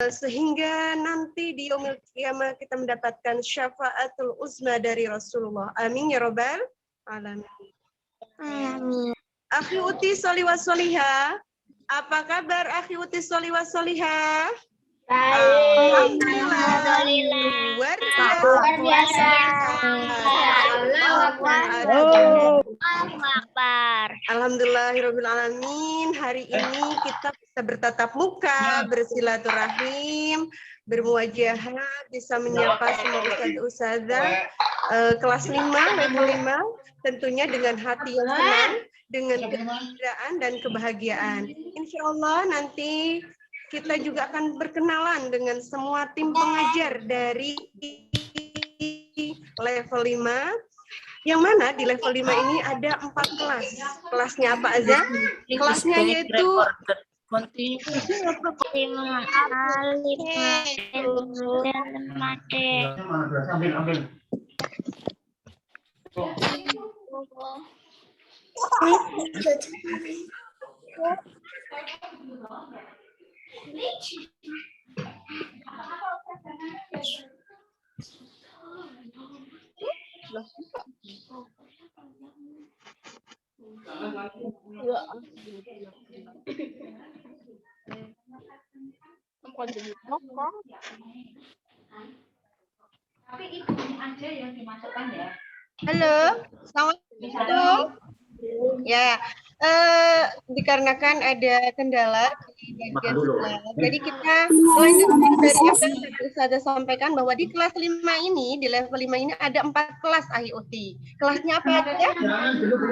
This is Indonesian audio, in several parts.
sehingga nanti di yaumil qiyamah kita mendapatkan syafaatul uzma dari Rasulullah. Amin ya robbal alamin. Amin. Akhi Uti Sholi wa Sholiha, apa kabar Akhi Uti Sholi wa Sholiha? Alhamdulillah. Luar biasa. Alhamdulillahirabbil alamin. Hari ini kita bisa bertatap muka, bersilaturahim, bermuajahah, bisa menyapa semua ustaz-ustazah kelas 5, level 5, tentunya dengan hati yang senang, dengan kegembiraan dan kebahagiaan. Insya Allah nanti kita juga akan berkenalan dengan semua tim pengajar dari level 5, yang mana di level 5 ini ada 4 kelas. Kelasnya apa aja? Kelasnya yaitu Halo, Assalamualaikum. Ya, dikarenakan ada kendala di bagian sebelah. Jadi kita lanjutkan dari apa yang tadi saya sampaikan bahwa di kelas 5 ini, di level 5 ini ada 4 kelas IoT. Kelasnya apa aja?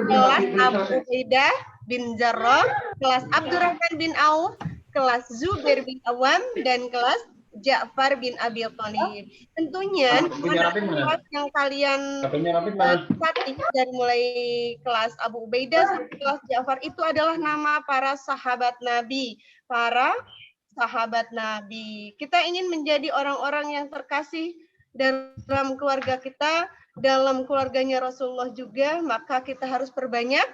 Kelas Abu Ubaidah bin Jarrah, kelas Abdurrahman bin Auf, kelas Zubair bin Awam, dan kelas Ja'far bin Abi Thalib. Tentunya kelas yang kalian latih dari mulai kelas Abu Ubaidah sampai kelas Ja'far itu adalah nama para sahabat Nabi, Kita ingin menjadi orang-orang yang terkasih dalam keluarga kita, dalam keluarganya Rasulullah juga, maka kita harus perbanyak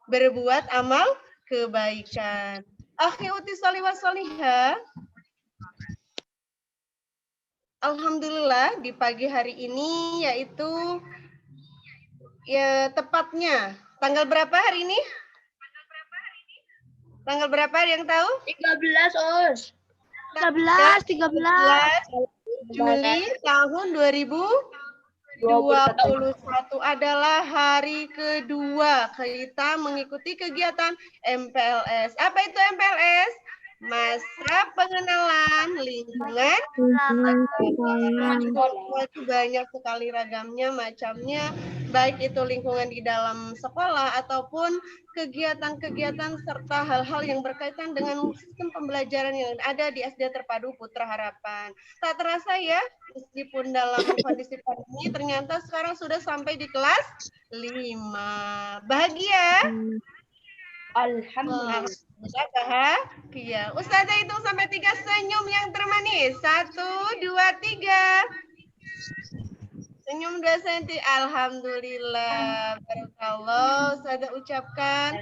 berbuat amal kebaikan. Akhi Uti Sholi wa Sholiha, alhamdulillah di pagi hari ini yaitu ya tepatnya tanggal berapa hari ini? Tanggal berapa ada yang tahu? 13, Us. 13 Juli tahun 2021 adalah hari kedua kita mengikuti kegiatan MPLS. Apa itu MPLS? Masa pengenalan lingkungan. Itu banyak sekali ragamnya, macamnya, baik itu lingkungan di dalam sekolah ataupun kegiatan-kegiatan serta hal-hal yang berkaitan dengan sistem pembelajaran yang ada di SD Terpadu Putra Harapan. Tak terasa ya, meskipun dalam kondisi pandemi, ternyata sekarang sudah sampai di kelas 5. Bahagia? Alhamdulillah. Bahagia. Ustazah hitung sampai 3 senyum yang termanis. 1, 2, 3. Senyum 2 cm. Alhamdulillah. Barakallah. Ustazah ucapkan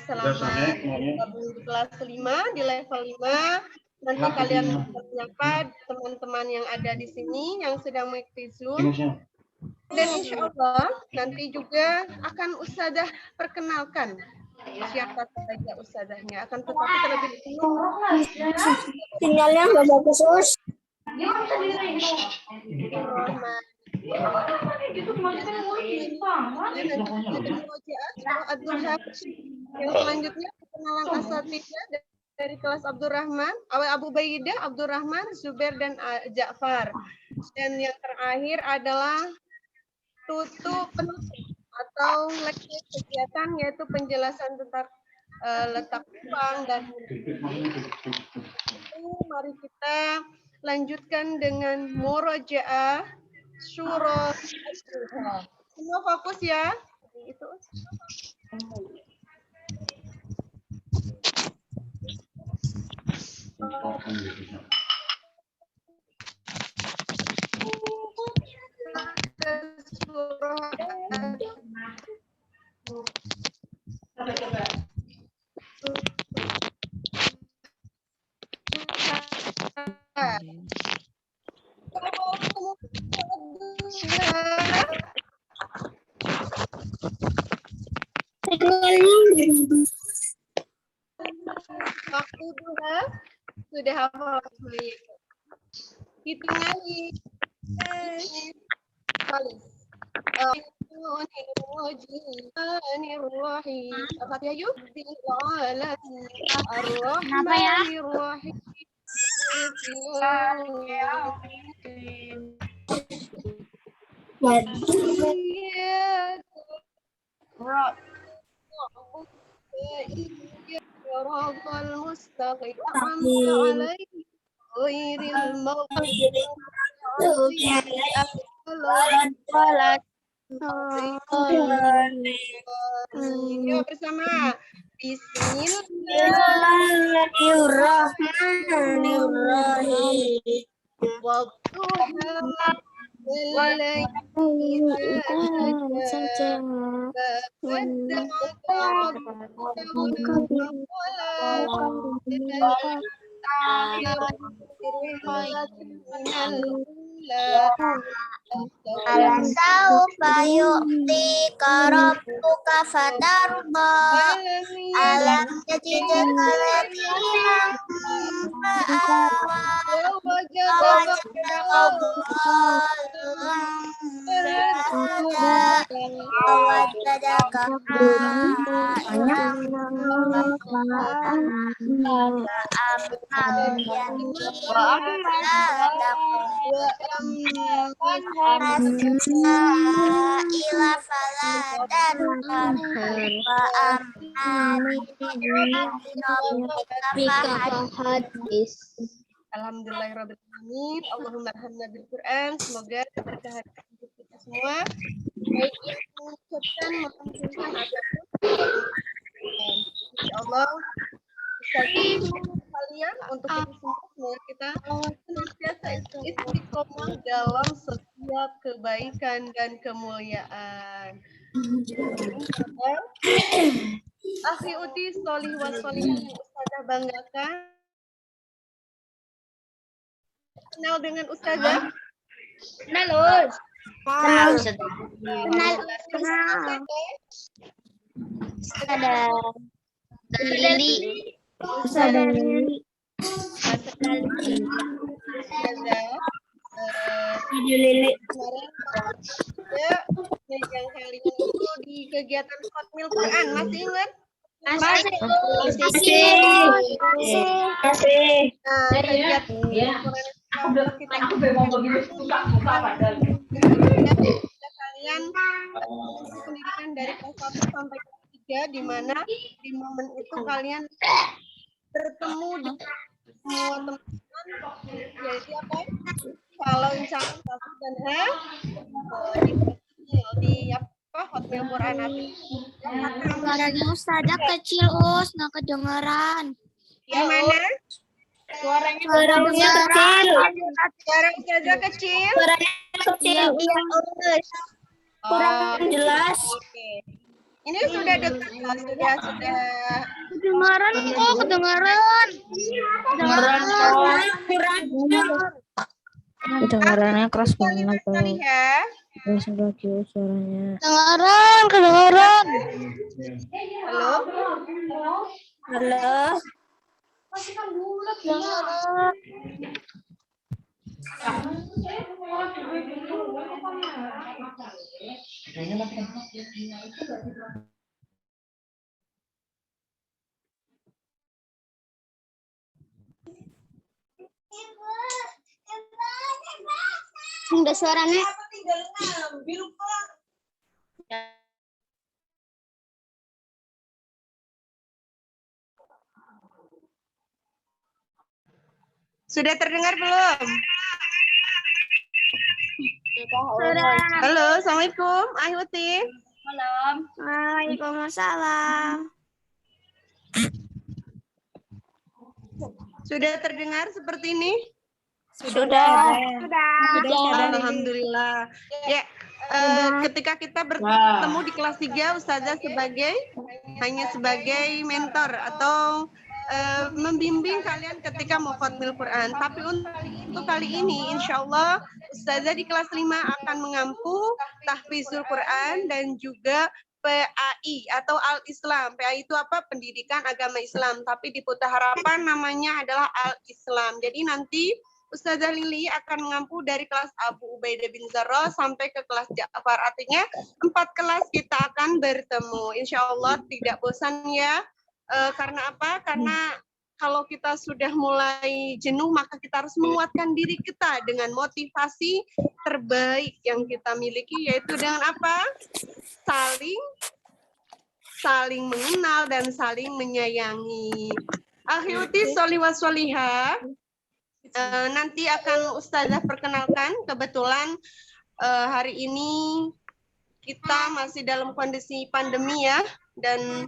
selamat bergabung di kelas 5, di level 5. Nanti kalian menyapa teman-teman yang ada di sini yang sedang mengikuti Zoom. Dan insya Allah nanti juga akan Ustazah perkenalkan siapa saja ustazahnya, akan tetapi terlebih dahulu Sinyalnya nggak bagus, Us. Yang selanjutnya perkenalan asatidz dari kelas Abdurrahman, Abu Ubaidah, Abdurrahman, Zubair, dan Ja'far. Dan yang terakhir adalah penutup atau leksi kegiatan, yaitu penjelasan tentang letak uang dan mari kita lanjutkan dengan murojaah surah Al-Duha. Semua fokus ya. Itu. Surah Waktu duha sudah hafal semuanya. Hitungan apa ya yuk? Kenapa ya? Yuk bersama. Bismillahirrahmanirrahim. Alam saufa yu'tika rabbuka fatarda. Alam yajidka yatiman fa'awa. Wajadaka dhallan wajadaka Alhamdulillahirrahmanirrahim. Allahumma arhamna bil Quran. Semoga berkah hidup kita semua. Baik yang mengucapkan maupun tulisan ataupun insyaallah kalian untuk kita semua, semoga kita senantiasa istiqomah dalam setiap kebaikan dan kemuliaan. Akhi Uti Sholih wa Sholihah yang Ustazah banggakan. Kenal dengan Ustazah? Kenal. Ada Lili. Ustazah Lili. kemarin ya yang kalian itu di kegiatan Hotmail Quran, masih ingat? Masih. Nah, kegiatan Quran kita kalian pendidikan dari kelas 1 sampai kelas 3, di mana di momen itu kalian bertemu dengan semua teman-teman, yaitu apa? Kalau calon satu dan di apa Hotmail Quran nanti. Suaranya Ustazah kecil, nggak kedengeran. Yang mana? Suaranya kecil. Suara Ustazah kecil. Kecil. Iya, kurang jelas. Oke. Ini sudah dekat, sudah. Kedengeran kok, kedengeran. Kedengarannya keras banget tuh. Ya. Terus lagi suaranya. Kedengeran. Halo. Udah suaranya. Sudah terdengar belum? Sudah. Halo, Assalamualaikum, Ahyuti. Waalaikumsalam. Sudah terdengar seperti ini? Sudah. Alhamdulillah. Ya, ketika kita bertemu di kelas 3, Ustazah hanya sebagai mentor atau membimbing kalian ketika mau Hotmail Quran. Tapi untuk untuk kali ini insya Allah Ustazah di kelas 5 akan mengampu tahfizul Quran dan juga PAI atau Al-Islam. PAI itu apa? Pendidikan Agama Islam. Tapi di Putra Harapan namanya adalah Al-Islam. Jadi nanti Ustazah Lili akan mengampu dari kelas Abu Ubaidah bin Zarrah sampai ke kelas Ja'far. Artinya 4 kelas kita akan bertemu. Insya Allah tidak bosan ya. Karena apa? Karena kalau kita sudah mulai jenuh, maka kita harus menguatkan diri kita dengan motivasi terbaik yang kita miliki, yaitu dengan apa? Saling mengenal dan saling menyayangi. Akhirati sholiwat sholiha. Nanti akan Ustazah perkenalkan. Kebetulan hari ini kita masih dalam kondisi pandemi ya, dan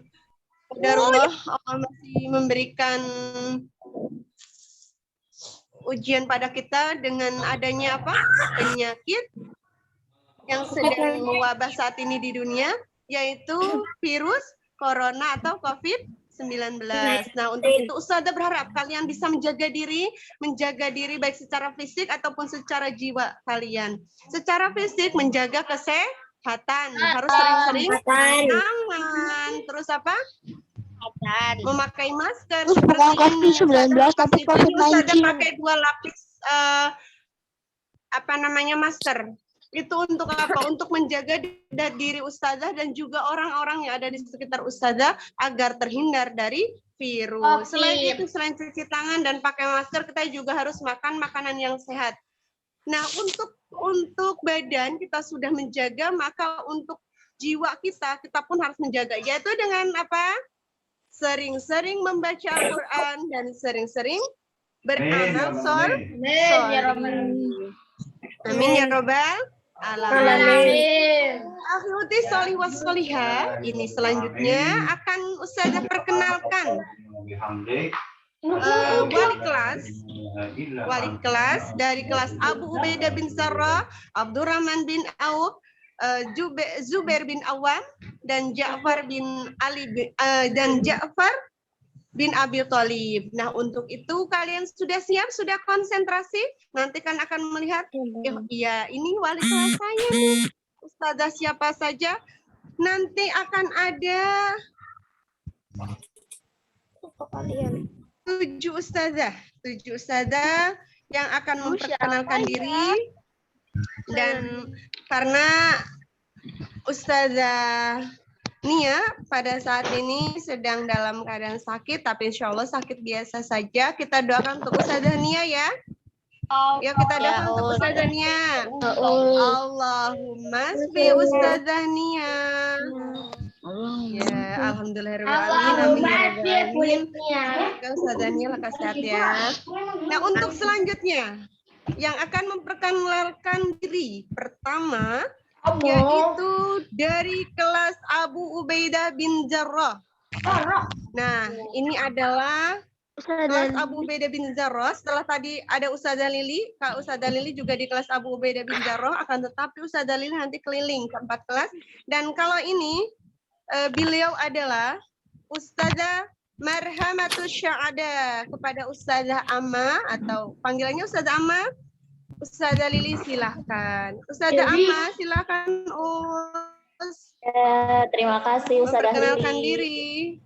qadarullah Allah masih memberikan ujian pada kita dengan adanya apa? Penyakit yang sedang mewabah saat ini di dunia, yaitu virus corona atau COVID-19. Nah, untuk itu Ustazah berharap kalian bisa menjaga diri baik secara fisik ataupun secara jiwa kalian. Secara fisik menjaga kesehatan, harus sering-sering tangan, terus apa? Memakai masker seperti ini. tapi Ustazah pakai 2 lapis masker. Itu untuk apa? Untuk menjaga diri Ustazah dan juga orang-orang yang ada di sekitar Ustazah agar terhindar dari virus. Selain itu, selain cuci tangan dan pakai masker, kita juga harus makan makanan yang sehat. Nah, untuk badan kita sudah menjaga, maka untuk jiwa kita pun harus menjaga. Yaitu dengan apa? Sering-sering membaca Al-Quran dan sering-sering beramal soleh. Amin ya robbal alamin. Akhirati sholiwat sholiha. Ini selanjutnya akan Ustazah perkenalkan wali kelas dari kelas Abu Ubaidah bin Zarrah, Abdurrahman bin Auf, Zubair bin Awam, dan Ja'far bin Abi Thalib. Nah, untuk itu kalian sudah siap, sudah konsentrasi? Nanti kan akan melihat, iya ini wali kelas saya nih. Ustazah siapa saja? Nanti akan ada 7 ustazah yang akan memperkenalkan diri. Dan karena Ustazah Nia pada saat ini sedang dalam keadaan sakit, tapi insya Allah sakit biasa saja. Kita doakan untuk Ustazah Nia ya. Ya, kita doakan untuk Ustazah Nia. Allahumma sbi Ustazah Nia. Ya, alhamdulillahirrahmanirrahim. Semoga Ustazah Nia lekas sehat ya. Nah, untuk selanjutnya yang akan memperkenalkan diri pertama yaitu dari kelas Abu Ubaidah bin Zarrah. Nah, ini adalah kelas Abu Ubaidah bin Zarrah. Setelah tadi ada Ustazah Lili, Kak Ustazah Lili juga di kelas Abu Ubaidah bin Zarrah, akan tetapi Ustazah Lili nanti keliling ke 4 kelas. Dan kalau ini beliau adalah Ustazah Marhamatus Sya'ada kepada Ustazah Amma, atau panggilannya Ustazah Amma. Ustazah Lili silahkan. Ustazah Amma silahkan. Terima kasih Ustazah Lili. Perkenalkan diri.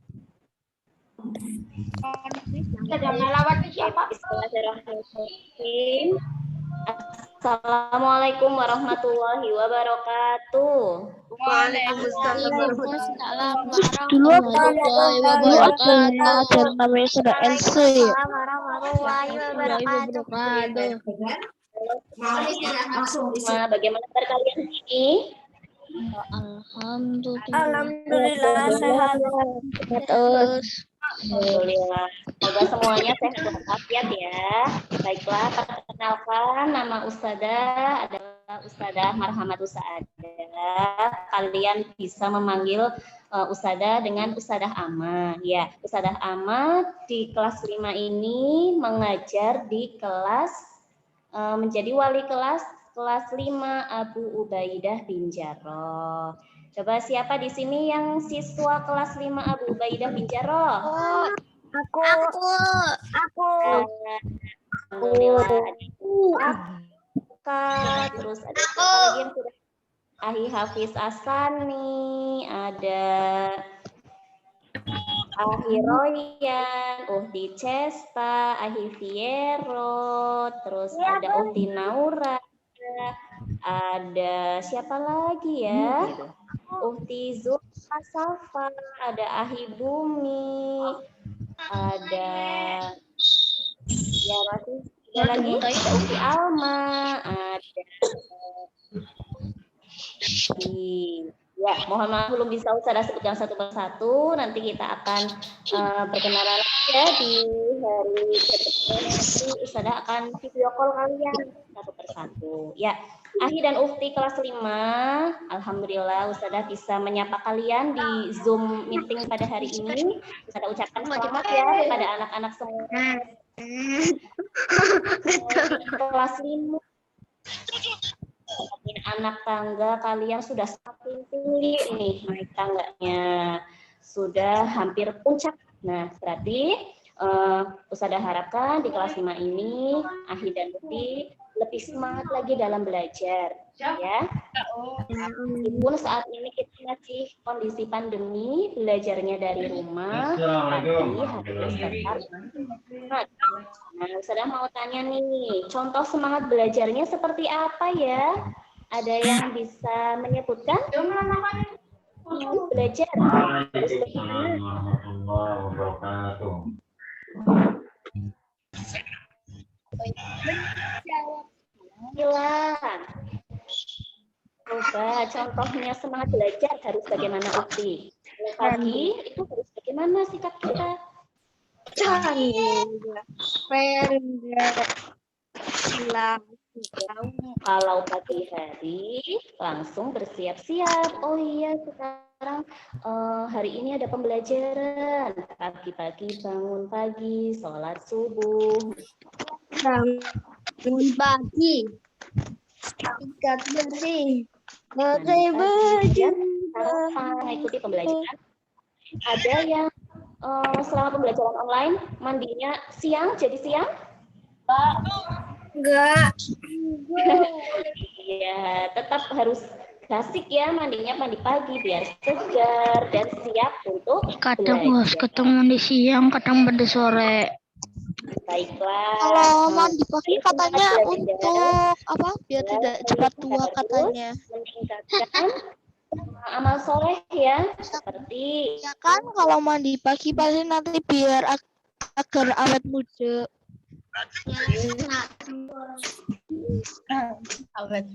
Assalamualaikum warahmatullahi wabarakatuh. Waalaikumsalam warahmatullahi wabarakatuh. Namanya sudah LC. Warahmatullahi wabarakatuh. Bagaimana kabar kalian ini? Alhamdulillah sehat. Alhamdulillah. Semoga semuanya sehat walafiat ya. Baiklah, perkenalkan nama Ustazah adalah Ustazah Marhamatus Sya'ada. Kalian bisa memanggil Ustazah dengan Ustazah Amma. Ya, Ustazah Amma di kelas 5 ini mengajar di kelas menjadi wali kelas 5 Abu Ubaidah bin Jarrah. Coba siapa di sini yang siswa kelas 5 Abu Ubaidah bin Jarrah? Aku. Alhamdulillah. Kak, terus ada siapa lagi yang sudah? Ahi Hafiz Asani, ada Ahi Royan, Uhdi Cesta, Ahi Fiero, terus ada Uhdi Naura, ada siapa lagi ya? Uhdi Zulfa Safa, ada Ahi Bumi, ada ya masih ada lagi, ada Uhdi Alma, ada ya, mohon maaf belum bisa Ustazah sebutkan satu persatu. Nanti kita akan perkenalan ya di hari kedepan. Nanti Ustazah akan video call kalian satu persatu. Ya, Ahi dan Ufti kelas 5. Alhamdulillah Ustazah bisa menyapa kalian di Zoom meeting pada hari ini. Ustazah ucapkan selamat ya kepada anak-anak semua. Kelas 5. Anak tangga kalian sudah semakin tinggi nih naik tangganya, sudah hampir puncak. Nah, berarti Ustazah harapkan di kelas 5 ini Ahi dan Ufti lebih semangat lagi dalam belajar ya. Meskipun saat ini kita masih kondisi pandemi, belajarnya dari rumah, tapi harus tetap semangat. Nah, Ustazah mau tanya nih, contoh semangat belajarnya seperti apa ya? Ada yang bisa menyebutkan? Belajar harus bagaimana? Coba contohnya semangat belajar harus bagaimana, Ukti? Pagi itu harus bagaimana sikap kita? Kalau pagi hari langsung bersiap-siap. Oh iya, sekarang hari ini ada pembelajaran. Pagi-pagi bangun pagi, sholat subuh. Bangun pagi. Sikat bersih. Pakai baju. Mengikuti pembelajaran. Ada yang selama pembelajaran online mandinya siang, jadi siang? Enggak. Iya, tetap harus klasik ya, mandinya mandi pagi biar segar dan siap untuk Kadang harus ketemu di siang, kadang pada sore. Baiklah. Kalau mandi pagi katanya untuk apa? Biar tidak cepat tua katanya. Meningkatkan amal soleh ya, seperti Ya kan kalau mandi pagi pasti nanti biar agar awet muda. Awet.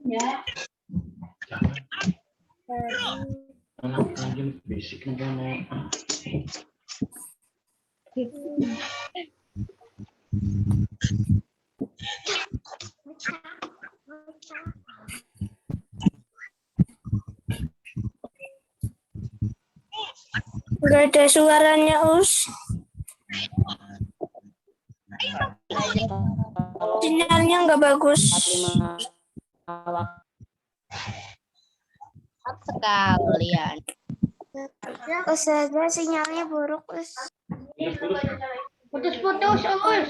ya. Anak anjing bisik nih. Udah ada suaranya, Us. Sinyalnya nggak bagus. Sekalian. Ustazah sinyalnya buruk, Us. Putus-putus, Us.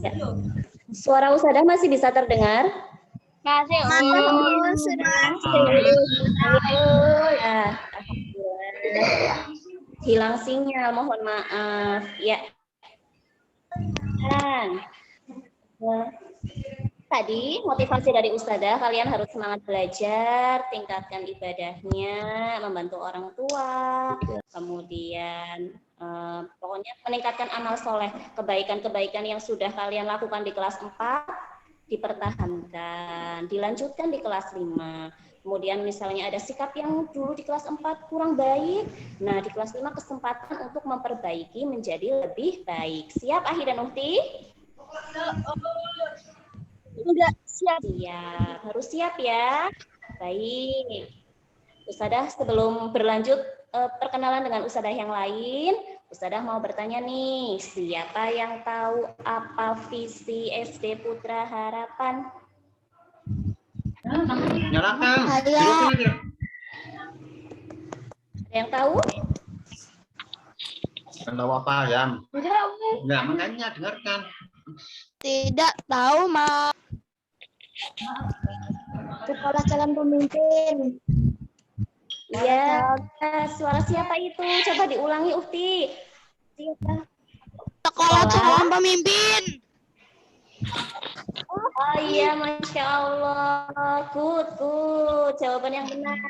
Ya. Suara Ustazah masih bisa terdengar? Masih, sudah. Hilang sinyal, mohon maaf. Ya. Tadi motivasi dari Ustazah, kalian harus semangat belajar, tingkatkan ibadahnya, membantu orang tua, kemudian pokoknya meningkatkan amal soleh, kebaikan-kebaikan yang sudah kalian lakukan di kelas 4, dipertahankan, dilanjutkan di kelas 5. Kemudian misalnya ada sikap yang dulu di kelas 4 kurang baik, nah di kelas 5 kesempatan untuk memperbaiki menjadi lebih baik. Siap, Ahi dan Uhti? Enggak Siap. Siap, harus siap ya. Baik. Ustadzah sebelum berlanjut perkenalan dengan Ustadzah yang lain, Ustadzah mau bertanya nih, siapa yang tahu apa visi SD Putra Harapan? Nyalakan. Saya. Hidupin aja. Ada yang tahu? Kan tahu apa ya? Nah, makanya dengarkan. Tidak tahu, Ma. Sekolah calon pemimpin. Iya, suara siapa itu? Coba diulangi, Ukti. Siapa? Sekolah calon pemimpin. Oh iya, Masya Allah. Good. Jawaban yang benar.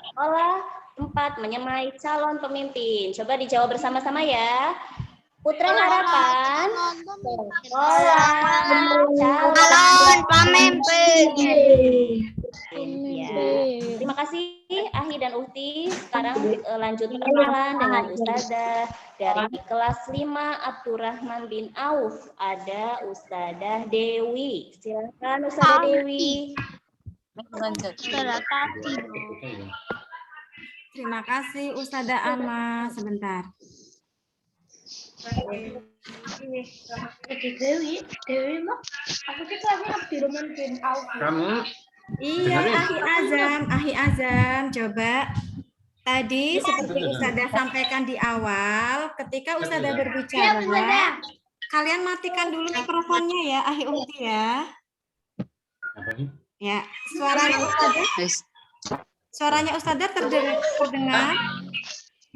Sekolah tempat menyemai calon pemimpin. Coba dijawab bersama-sama ya. Putra Harapan. Sekolah calon pemimpin. Ya. Terima kasih Ahi dan Uhti. Sekarang lanjut perkenalan dengan Ustadzah dari kelas 5 Abdurrahman bin Auf. Ada Ustadzah Dewi. Silakan Ustadzah Dewi. Terima kasih Ustadzah Ama. Sebentar. Kamu Iya, Ahi Azam. Coba. Tadi seperti Ustadzah sampaikan di awal, ketika Ustadzah berbicara, kalian matikan dulu mikrofonnya ya, Ahi Uhti ya. apa nih? Ya, suaranya Ustadzah terdengar?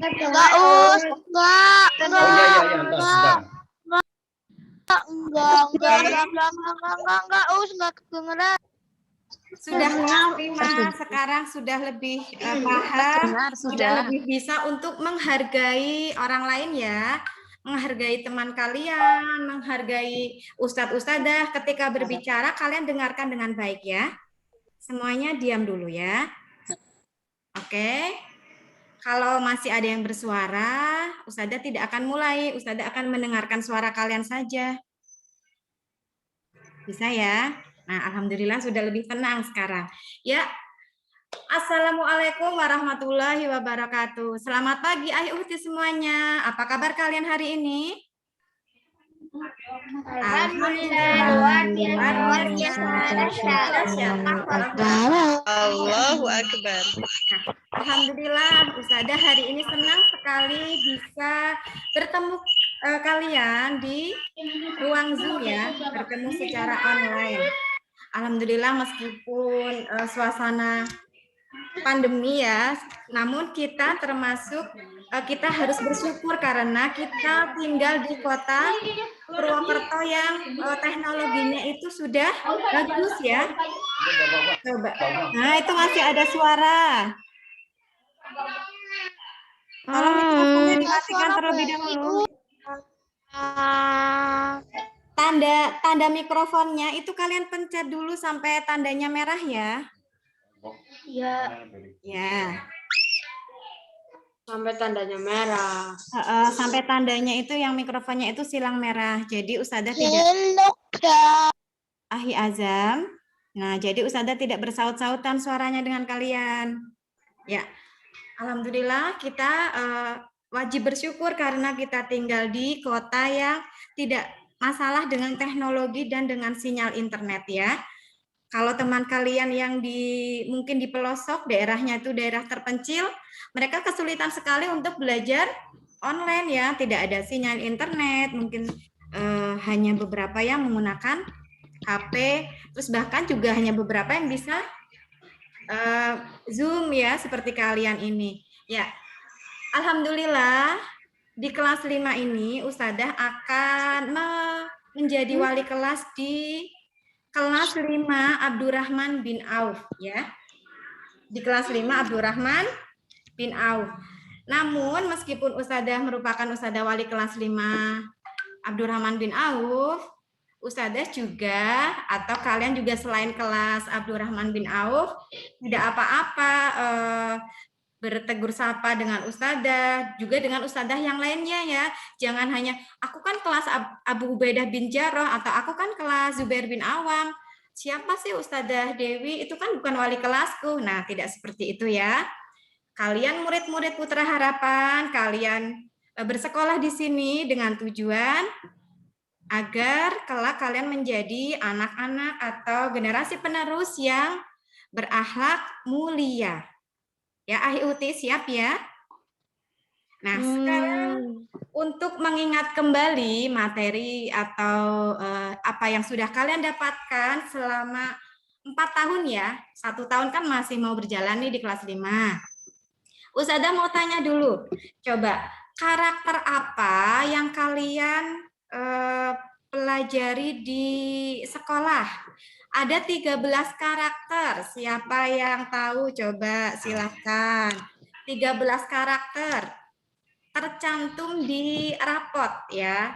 Enggak, Us. Enggak. Oh iya, entar. Enggak, Us. Enggak kedengeran. Sudah menerima, sekarang sudah lebih paham, sudah lebih bisa untuk menghargai orang lain ya, menghargai teman kalian, menghargai ustadz-ustadzah. Ketika berbicara, kalian dengarkan dengan baik ya. Semuanya diam dulu ya. Oke. Kalau masih ada yang bersuara, ustadzah tidak akan mulai, ustadzah akan mendengarkan suara kalian saja. Bisa ya? Nah, alhamdulillah sudah lebih tenang sekarang. Ya, Assalamualaikum warahmatullahi wabarakatuh. Selamat pagi, Ahi Uhti semuanya. Apa kabar kalian hari ini? Alhamdulillah. Luar biasa. Allahu Akbar. Alhamdulillah, Ustadzah hari ini senang sekali bisa bertemu kalian di ruang Zoom ya, bertemu secara online. Alhamdulillah meskipun suasana pandemi ya, namun kita termasuk kita harus bersyukur karena kita tinggal di kota Purwokerto yang teknologinya itu sudah bagus ya. Coba. Nah, itu masih ada suara. Tolong mikrofonnya dimatikan terlebih dahulu. Tanda mikrofonnya itu kalian pencet dulu sampai tandanya merah ya. Iya. Ya. Sampai tandanya merah. Sampai tandanya itu yang mikrofonnya itu silang merah. Jadi Ustadzah tidak Ahi Azam. Nah, jadi Ustadzah tidak bersaut-sautan suaranya dengan kalian. Ya. Alhamdulillah kita wajib bersyukur karena kita tinggal di kota yang tidak masalah dengan teknologi dan dengan sinyal internet ya. Kalau teman kalian yang mungkin di pelosok daerahnya itu daerah terpencil, mereka kesulitan sekali untuk belajar online ya, tidak ada sinyal internet, mungkin hanya beberapa yang menggunakan HP, terus bahkan juga hanya beberapa yang bisa Zoom ya, seperti kalian ini. Ya, alhamdulillah di kelas 5 ini Ustadzah akan menjadi wali kelas di kelas 5 Abdurrahman bin Auf ya. Di kelas 5 Abdurrahman bin Auf. Namun meskipun Ustadzah merupakan Ustadzah wali kelas 5 Abdurrahman bin Auf, Ustadzah juga atau kalian juga selain kelas Abdurrahman bin Auf tidak apa-apa bertegur sapa dengan Ustadzah, juga dengan Ustadzah yang lainnya ya. Jangan hanya aku kan kelas Abu Ubaidah bin Jarrah atau aku kan kelas Zubair bin Awam. siapa sih Ustadzah Dewi? Itu kan bukan wali kelasku. Nah, tidak seperti itu ya. Kalian murid-murid Putra Harapan, kalian bersekolah di sini dengan tujuan agar kelak kalian menjadi anak-anak atau generasi penerus yang berakhlak mulia. Ya, Ahi Uti siap ya? Nah, sekarang untuk mengingat kembali materi atau apa yang sudah kalian dapatkan selama 4 tahun ya. 1 tahun kan masih mau berjalan nih di kelas 5. Ustadzah mau tanya dulu, coba karakter apa yang kalian pelajari di sekolah? Ada 13 karakter, siapa yang tahu? Coba silahkan. 13 karakter tercantum di rapot ya.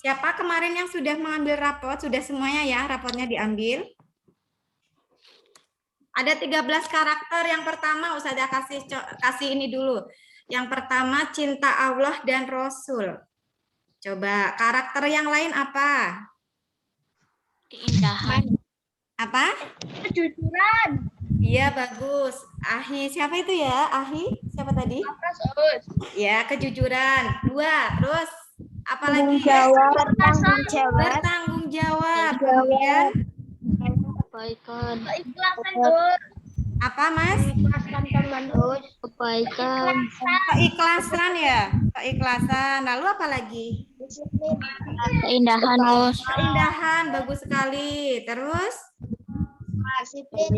Siapa kemarin yang sudah mengambil rapot? Sudah semuanya ya, rapotnya diambil. Ada 13 karakter. Yang pertama Ustazah kasih ini dulu. Yang pertama cinta Allah dan Rasul. Coba karakter yang lain apa? Keindahan. Apa? Kejujuran. Iya, bagus. Ahi, siapa itu ya? Ahi, siapa tadi? Ya, kejujuran. 2, terus apa lagi? Bertanggung jawab. Bertanggung jawab. Kemudian Kebaikan. apa, Mas? Kebaikan. Keikhlasan ya, keikhlasan. Lalu apa lagi? Keindahan. Keindahan, bagus sekali. Terus?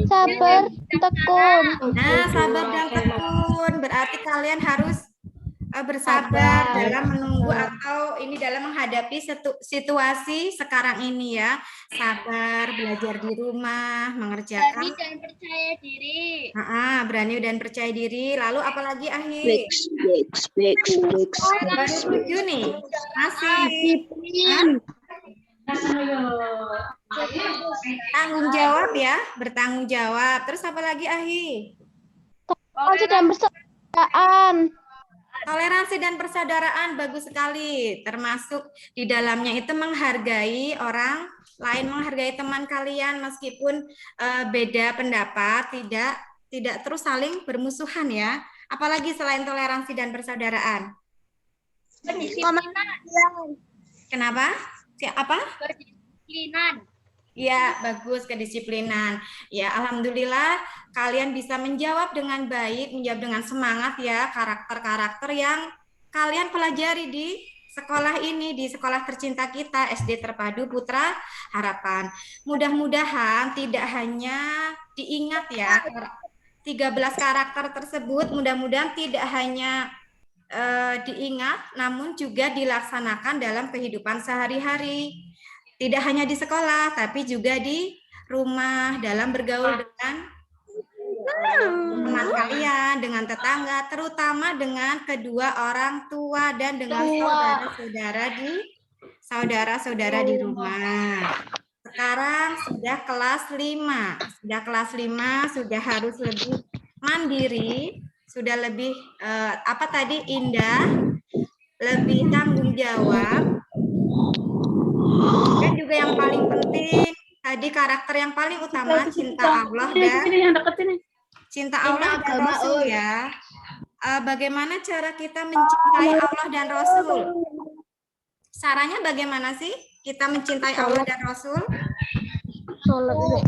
Sabar, tekun. Nah, sabar dan tekun. Berarti kalian harus bersabar dalam menunggu atau ini dalam menghadapi situasi sekarang ini ya. Sabar, belajar di rumah, mengerjakan. Berani dan percaya diri. Berani dan percaya diri. Lalu apalagi Ahi? Baru 7 nih. Masih. Tanggung jawab ya, bertanggung jawab. Terus apa lagi Ahi? Toleransi dan persaudaraan. Toleransi dan persaudaraan bagus sekali. Termasuk di dalamnya itu menghargai orang lain, menghargai teman kalian meskipun beda pendapat, tidak terus saling bermusuhan ya. Apalagi selain toleransi dan persaudaraan. Kenapa? Apa? Kedisiplinan. Ya, bagus, kedisiplinan. Ya, alhamdulillah kalian bisa menjawab dengan baik, menjawab dengan semangat ya karakter-karakter yang kalian pelajari di sekolah ini, di sekolah tercinta kita, SD Terpadu Putra Harapan. Mudah-mudahan tidak hanya diingat ya 13 karakter tersebut, mudah-mudahan tidak hanya diingat, namun juga dilaksanakan dalam kehidupan sehari-hari. Tidak hanya di sekolah, tapi juga di rumah, dalam bergaul dengan teman kalian, dengan tetangga, terutama dengan kedua orang tua dan dengan saudara-saudara di rumah. Sekarang sudah kelas 5. Sudah kelas 5, sudah harus lebih mandiri, sudah lebih indah, lebih tanggung jawab. Dan juga yang paling penting tadi karakter yang paling utama cinta Allah dan Rasul ya. Bagaimana cara kita mencintai Allah dan Rasul? Caranya bagaimana sih kita mencintai Allah dan Rasul?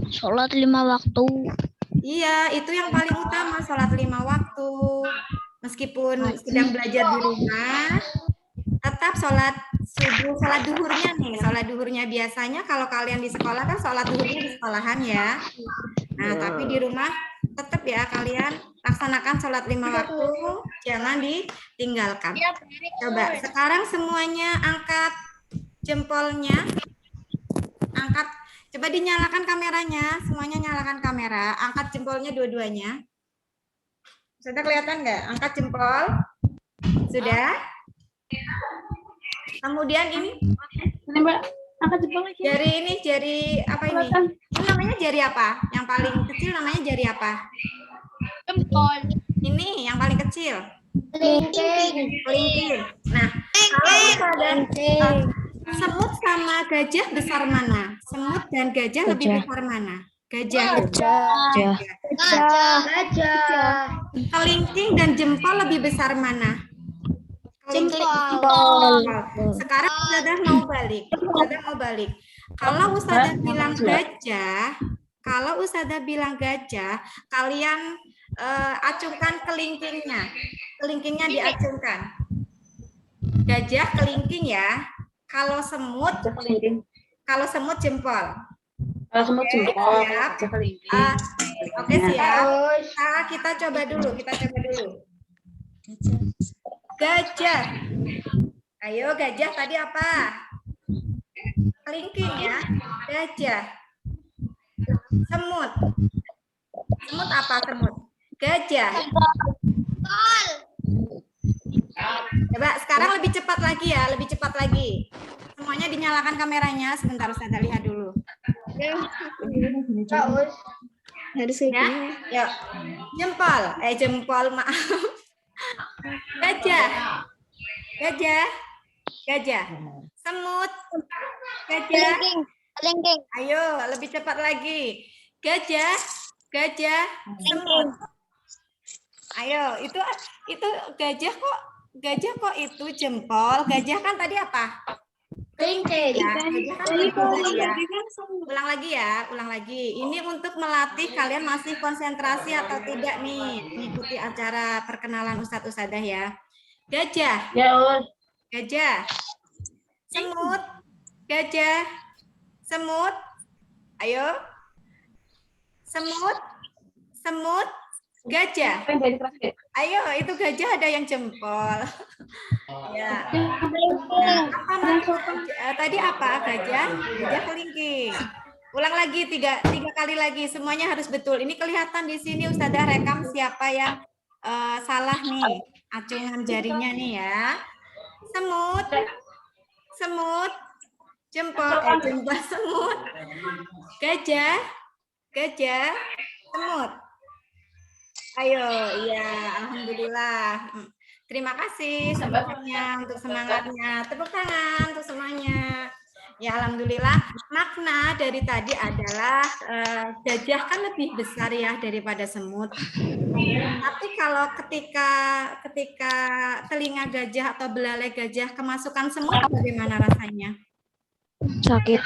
Sholat 5 waktu. Iya, itu yang paling utama, sholat 5 waktu. Meskipun sedang belajar di rumah, tetap sholat subuh, sholat duhurnya nih. Sholat duhurnya biasanya kalau kalian di sekolah kan sholat duhurnya di sekolahan ya. Nah, tapi di rumah tetap ya kalian laksanakan sholat 5 waktu, jangan ditinggalkan. Coba sekarang semuanya angkat jempolnya. Coba dinyalakan kameranya, semuanya nyalakan kamera. Angkat jempolnya dua-duanya. Sudah kelihatan nggak? Angkat jempol. Sudah? Kemudian ini jari apa ini? Ini namanya jari apa? Yang paling kecil namanya jari apa? Jempol. Ini yang paling kecil. Kelingking. Nah, Semut sama gajah besar mana? Semut dan gajah lebih besar mana? Gajah. Kelingking dan jempol lebih besar mana? Jempol. Sekarang Ustazah mau balik. Kalau Ustazah bilang gajah, kalian acungkan kelingkingnya. Kelingkingnya diacungkan. Gajah kelingking ya. Kalau semut jempol. Siap. Oke, siap. Kita coba dulu. Gajah. Ayo, gajah tadi apa? Kelingking ya. Gajah. Semut. Semut apa semut? Gajah. Coba sekarang lebih cepat lagi. Semuanya dinyalakan kameranya. Sebentar Ustazah lihat dulu. Harus Ya, yuk. Jempol, maaf. Gajah. Semut. Gajah. Kelingking. Ayo, lebih cepat lagi. Gajah. Semut. Ayo, itu gajah kok itu jempol. Gajah kan tadi apa? Kelingking. Ya, gajah kan kelingking ya. Ulang lagi. Ini untuk melatih kalian masih konsentrasi atau tidak nih mengikuti acara perkenalan Ustadz Ustadzah ya. Gajah. Semut. Gajah. Semut. Ayo. Semut. Gajah. Ayo, itu gajah ada yang jempol. Ya. Nah, tadi apa? Gajah kelingking. Ulang lagi tiga kali lagi. Semuanya harus betul. Ini kelihatan di sini Ustazah rekam siapa yang salah nih. Acungan jarinya nih ya. Semut. Jempol semut. Gajah. Semut. Ayo, iya, alhamdulillah. Terima kasih semuanya untuk semangatnya. Tepuk tangan untuk semuanya. Ya, alhamdulillah. Makna dari tadi adalah gajah kan lebih besar ya daripada semut. Tapi kalau ketika telinga gajah atau belalai gajah kemasukan semut, bagaimana rasanya? Sakit.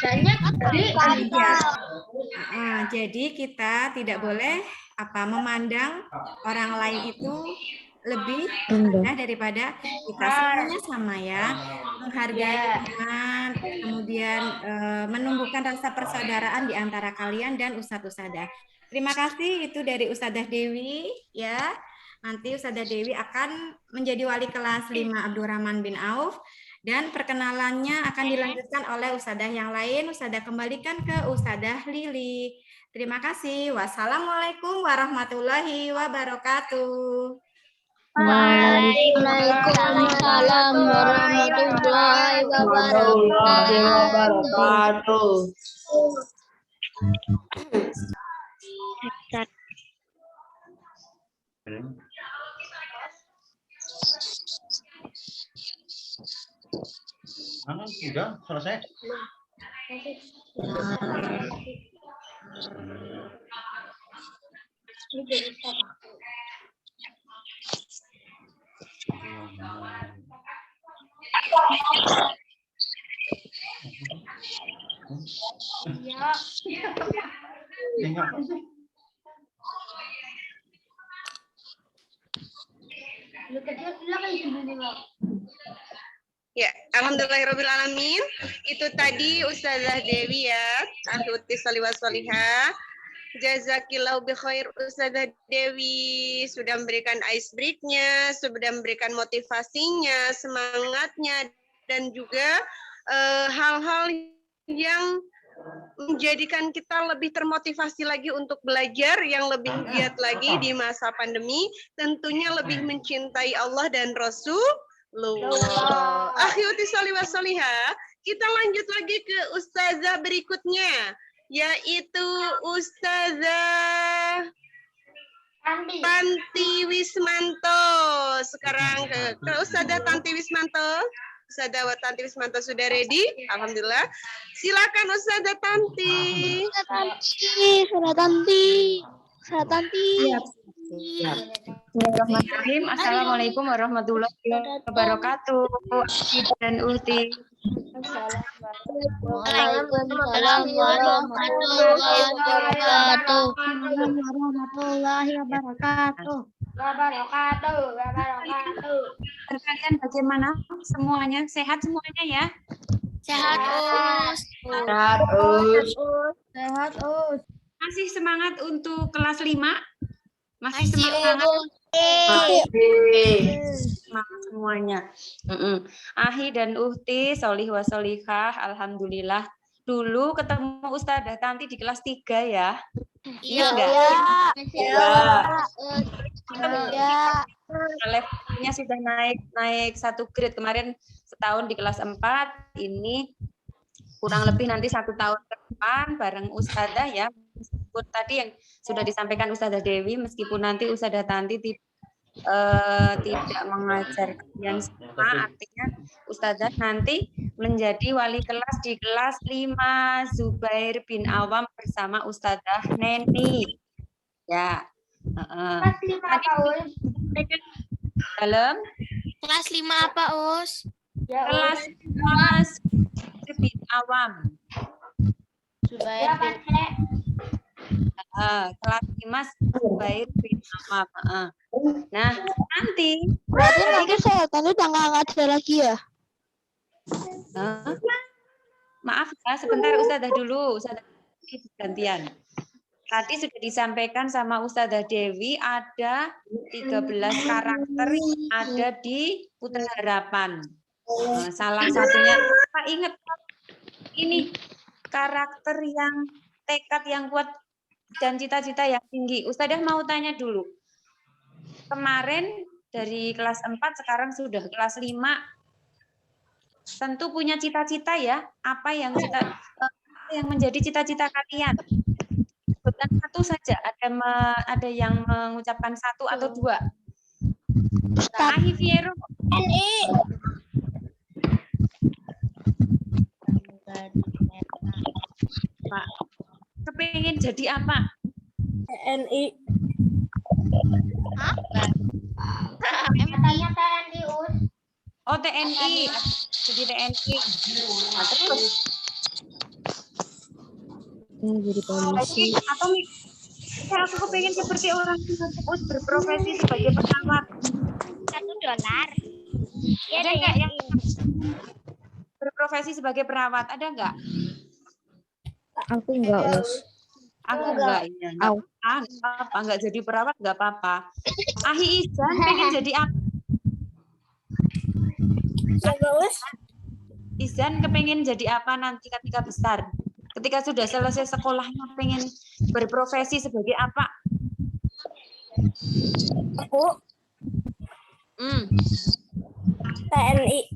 Jadi kita tidak boleh memandang orang lain itu lebih rendah daripada kita. Semuanya sama ya, menghargai teman, kemudian menumbuhkan rasa persaudaraan di antara kalian dan Ustadz Ustadzah. Terima kasih, itu dari Ustadzah Dewi ya. Nanti Ustadzah Dewi akan menjadi wali kelas 5 Abdurrahman bin Auf. Dan perkenalannya akan dilanjutkan oleh Ustadzah yang lain. Ustadzah kembalikan ke Ustadzah Lili. Terima kasih. Wassalamualaikum warahmatullahi wabarakatuh. Waalaikumsalam warahmatullahi wabarakatuh. Sudah selesai. Ya, alhamdulillahirobbilalamin. Itu tadi Ustazah Dewi ya, Akhwati Sholihah Sholihah. Jazakillahu bi khair Ustazah Dewi sudah memberikan ice break-nya, sudah memberikan motivasinya, semangatnya, dan juga hal-hal yang menjadikan kita lebih termotivasi lagi untuk belajar yang lebih giat lagi di masa pandemi, tentunya lebih mencintai Allah dan Rasulullah. Akhwati Sholihah Sholihah, kita lanjut lagi ke Ustazah berikutnya, yaitu Ustazah Tanti Wismanto. Sekarang ke Ustazah Tanti Wismanto. Ustazah Tanti Wismanto sudah ready? Alhamdulillah. Silakan Ustazah Tanti. Bismillahirrahmanirrahim. Assalamualaikum warahmatullahi wabarakatuh. Aki dan Uhti. Warahmatullahi wabarakatuh. Kalian bagaimana? Semuanya sehat semuanya ya? Sehat, Us. Sehat, Us. Masih semangat untuk kelas 5? Masih Masih, semangat? Us. Semangat semuanya. Ahi dan Uhti, solih wa solihah, alhamdulillah. Dulu ketemu Ustazah Tanti di kelas 3 ya. Iya. Levelnya sudah naik 1 grade. Kemarin setahun di kelas 4, ini kurang lebih nanti 1 tahun ke depan bareng Ustazah ya. Meskipun tadi yang sudah disampaikan Ustazah Dewi, meskipun nanti Ustazah Tanti tidak mengajar kalian semua, artinya Ustazah nanti menjadi wali kelas di kelas 5 Zubair bin Awam bersama Ustazah Neni. Ya. Kelas 5 apa, Us? Dalam Kelas 5 apa, Us? kelas 5 Zubair bin Awam. Kelas 5 Zubair bin Awam. Nah, nanti Berarti saya tadi udah nggak ngajar lagi ya? maaf ya, sebentar Ustazah dulu, Ustazah gantian. Tadi sudah disampaikan sama Ustazah Dewi ada 13 karakter yang ada di Putra Harapan. Salah satunya, Pak ingat ini karakter yang tekad yang kuat dan cita-cita yang tinggi. Ustazah mau tanya dulu. Kemarin dari kelas 4 sekarang sudah kelas 5. Tentu punya cita-cita ya. Apa yang menjadi cita-cita kalian? Bukan satu saja, ada yang mengucapkan 1 atau 2. Ahi Fiero. Pak, kepingin jadi apa? TNI. Katanya TNI, Us. Oh, TNI. Jadi TNI. Nah, terus Jadi polisi. atau aku kepingin seperti orang tersebut berprofesi sebagai perawat. $1. Ada nggak yang berprofesi sebagai perawat? Ada nggak? Aku enggak, Us. Aku enggak. Iya, enggak apa-apa. Enggak jadi perawat enggak apa-apa. Ahi Izan pengen jadi apa? Izan kepengen jadi apa nanti ketika besar? Ketika sudah selesai sekolahnya pengen berprofesi sebagai apa? Aku TNI.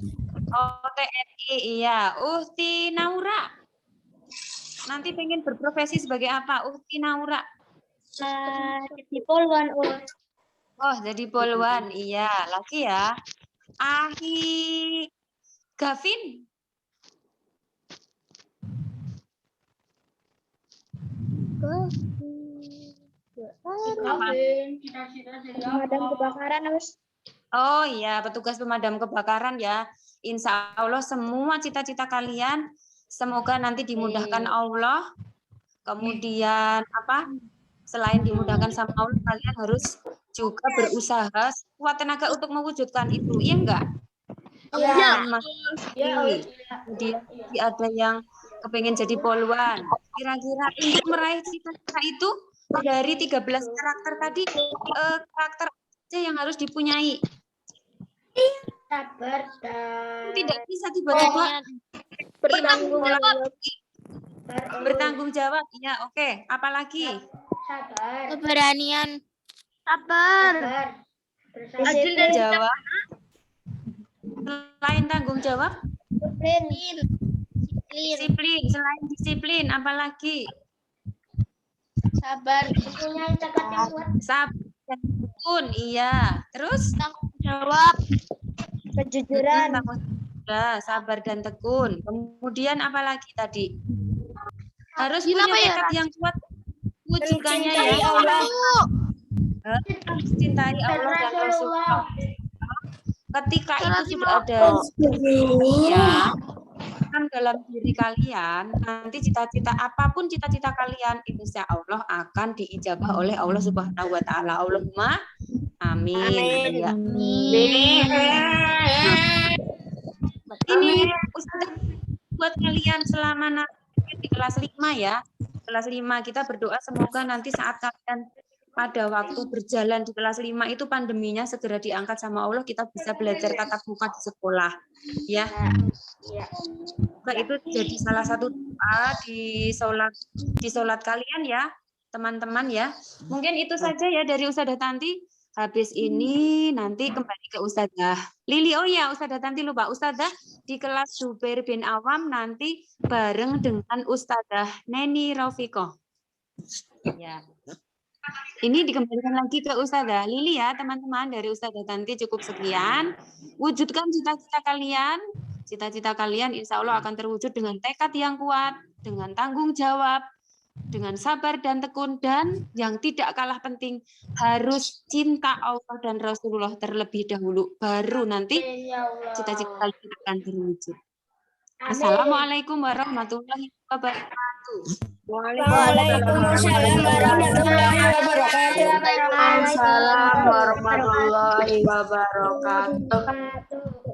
Oh, TNI, iya. Uhti Naura. Nanti pengen berprofesi sebagai apa? Uhti Naura. Jadi polwan, Us. Oh, jadi polwan. Iya, lagi ya. Ahi Gavin. Pemadam kebakaran, Us. Oh iya, petugas pemadam kebakaran ya. Insya Allah semua cita-cita kalian semoga nanti dimudahkan Allah. Kemudian apa? Selain dimudahkan sama Allah, kalian harus juga berusaha sekuat tenaga untuk mewujudkan itu. Iya enggak? Iya. Kemudian ada yang kepengen jadi polwan. Kira-kira untuk meraih cita-cita itu dari 13 karakter tadi, karakter aja yang harus dipunyai. Sabar, Tidak bisa tiba-tiba bertanggung jawab. Ya, oke. Apalagi? Keberanian. Sabar. Tanggung jawab. Selain tanggung jawab, disiplin. Selain disiplin, apalagi? Sabar. Sabar dan tekun. Iya. Terus? Tanggung jawab. Kejujuran. sudah, sabar dan tekun. Kemudian apa lagi tadi? Harus Rajin punya apa ya? tekad yang kuat wujudkannya ya. Harus cintai Allah dan Rasulullah. Ketika itu sudah ada ya kan dalam diri kalian, nanti cita-cita apapun cita-cita kalian, insya Allah akan diijabah oleh Allah Subhanahu Wa Taala. Allahumma amin. Ya. Ini Ustaz buat kalian selama nanti di kelas 5 ya. Kelas 5 kita berdoa semoga nanti saat kalian pada waktu berjalan di kelas 5 itu pandeminya segera diangkat sama Allah, kita bisa belajar tatap muka di sekolah ya. Nah, itu jadi salah satu doa di sholat kalian ya teman-teman ya. Mungkin itu saja ya dari Ustazah Tanti. Habis ini nanti kembali ke Ustazah Lili. Oh ya, Ustazah Tanti lupa, Ustazah di kelas Zubair bin Awam nanti bareng dengan Ustazah Neni Raufikoh. Ya. Ini dikembalikan lagi ke Ustazah Lili ya, teman-teman. Dari Ustazah Tanti cukup sekian. Wujudkan cita-cita kalian. Cita-cita kalian insya Allah akan terwujud dengan tekad yang kuat, dengan tanggung jawab, dengan sabar dan tekun, dan yang tidak kalah penting harus cinta Allah dan Rasulullah terlebih dahulu, baru nanti cita-cita kalian akan terwujud. Assalamualaikum warahmatullahi wabarakatuh. Waalaikumsalam warahmatullahi wabarakatuh. Waalaikumsalam warahmatullahi wabarakatuh.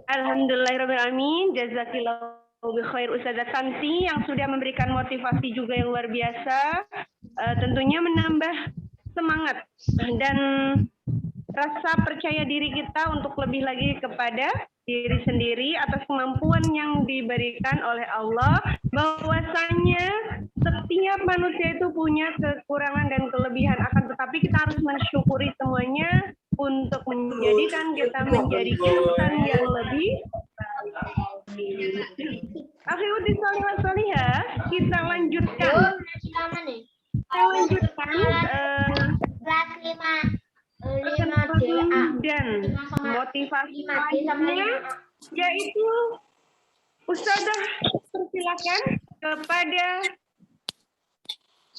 Alhamdulillahirrahmanirrahim. Jazakillahu bikhair Ustazah Tanti yang sudah memberikan motivasi juga yang luar biasa. Tentunya menambah semangat dan rasa percaya diri kita untuk lebih lagi kepada diri sendiri atas kemampuan yang diberikan oleh Allah, bahwasanya setiap manusia itu punya kekurangan dan kelebihan, akan tetapi kita harus mensyukuri semuanya untuk menjadikan kita menjadi insan yang lebih Akhirudin salihah salihah, kita lanjutkan. Dan motivasi lainnya yaitu Ustazah persilakan kepada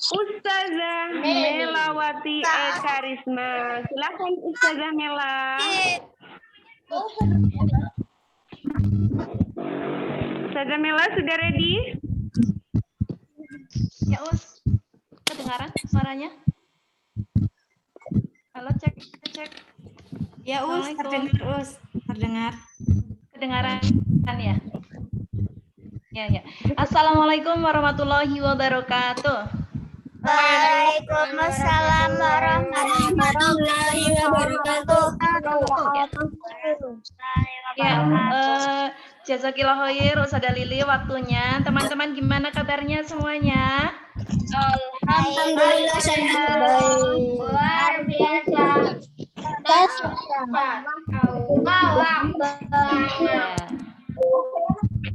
Ustazah Melawati Ekarisma. Silakan Ustazah Mela. Ustazah Mela sudah ready? Ya Us, kedengaran suaranya? Halo, cek. Ya Us, terdengar Us, terdengar. Kedengaran kan ya? Ya. Assalamualaikum warahmatullahi wabarakatuh. Waalaikumsalam warahmatullahi wabarakatuh. Ya, jazakillah khair Ustazah Lili waktunya. Teman-teman gimana kabarnya semuanya? Alhamdulillah sangat baik. Luar biasa.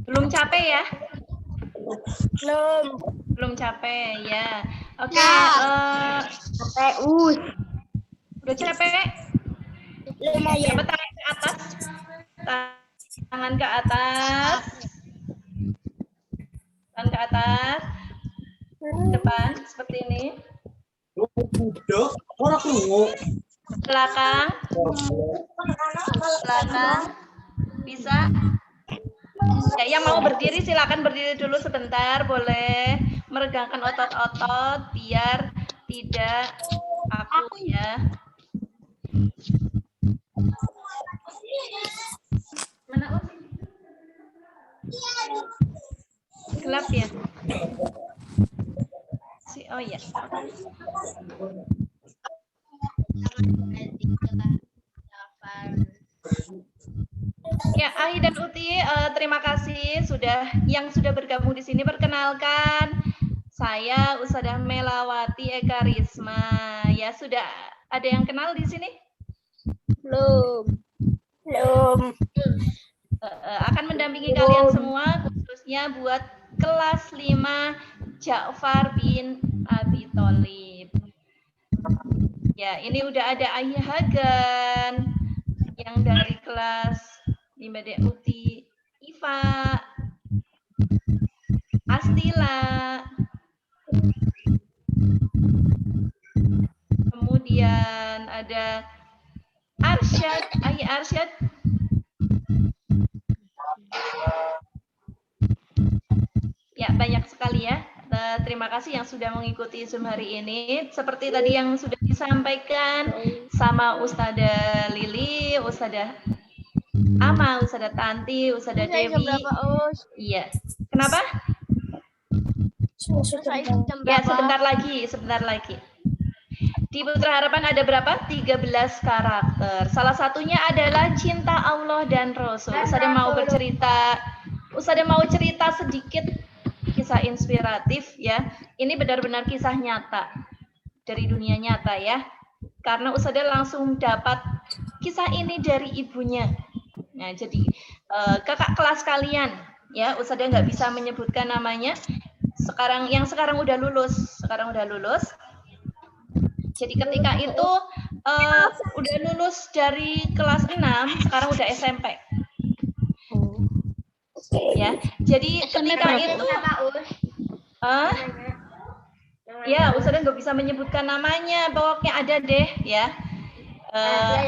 Belum capek ya? Belum capek ya. Oke, capek udah capek? lumayan. Coba tangan ke atas. Tangan ke atas. Tangan ke atas. Depan seperti ini. Belakang. Bisa. Ya, yang mau berdiri silakan berdiri dulu sebentar, boleh meregangkan otot-otot biar tidak kaku ya. Mana Us? Gelap ya? Oh ya. Ya, Ahi dan Uti, terima kasih yang sudah bergabung di sini. Perkenalkan, saya Ustazah Melawati Ekarisma. Ya, sudah ada yang kenal di sini? Belum. Akan mendampingi kalian semua, khususnya buat kelas 5 Ja'far bin Abi Thalib. Ya, ini udah ada Ahi Hagan yang dari kelas 5D Uti Syifa, Astila, kemudian ada Arsyad, Arsyad. Ya, banyak sekali ya. Terima kasih yang sudah mengikuti Zoom hari ini. Seperti tadi yang sudah disampaikan sama Ustadzah Lili, Ustadzah Ama, Ustadzah Tanti, Ustadzah Dewi. Iya. Kenapa? Ya, sebentar lagi. Di Putra Harapan ada berapa? 13 karakter. Salah satunya adalah cinta Allah dan Rasul. Ustadzah mau bercerita, Ustadzah mau cerita sedikit kisah inspiratif ya. Ini benar-benar kisah nyata dari dunia nyata ya. Karena Ustadzah langsung dapat kisah ini dari ibunya. Nah, jadi kakak kelas kalian ya, Ustadzah nggak bisa menyebutkan namanya. Sekarang udah lulus. Jadi ketika itu udah lulus dari kelas 6, sekarang udah SMP. Ya, jadi ketika itu ya, Ustadzah nggak bisa menyebutkan namanya, pokoknya ada deh ya.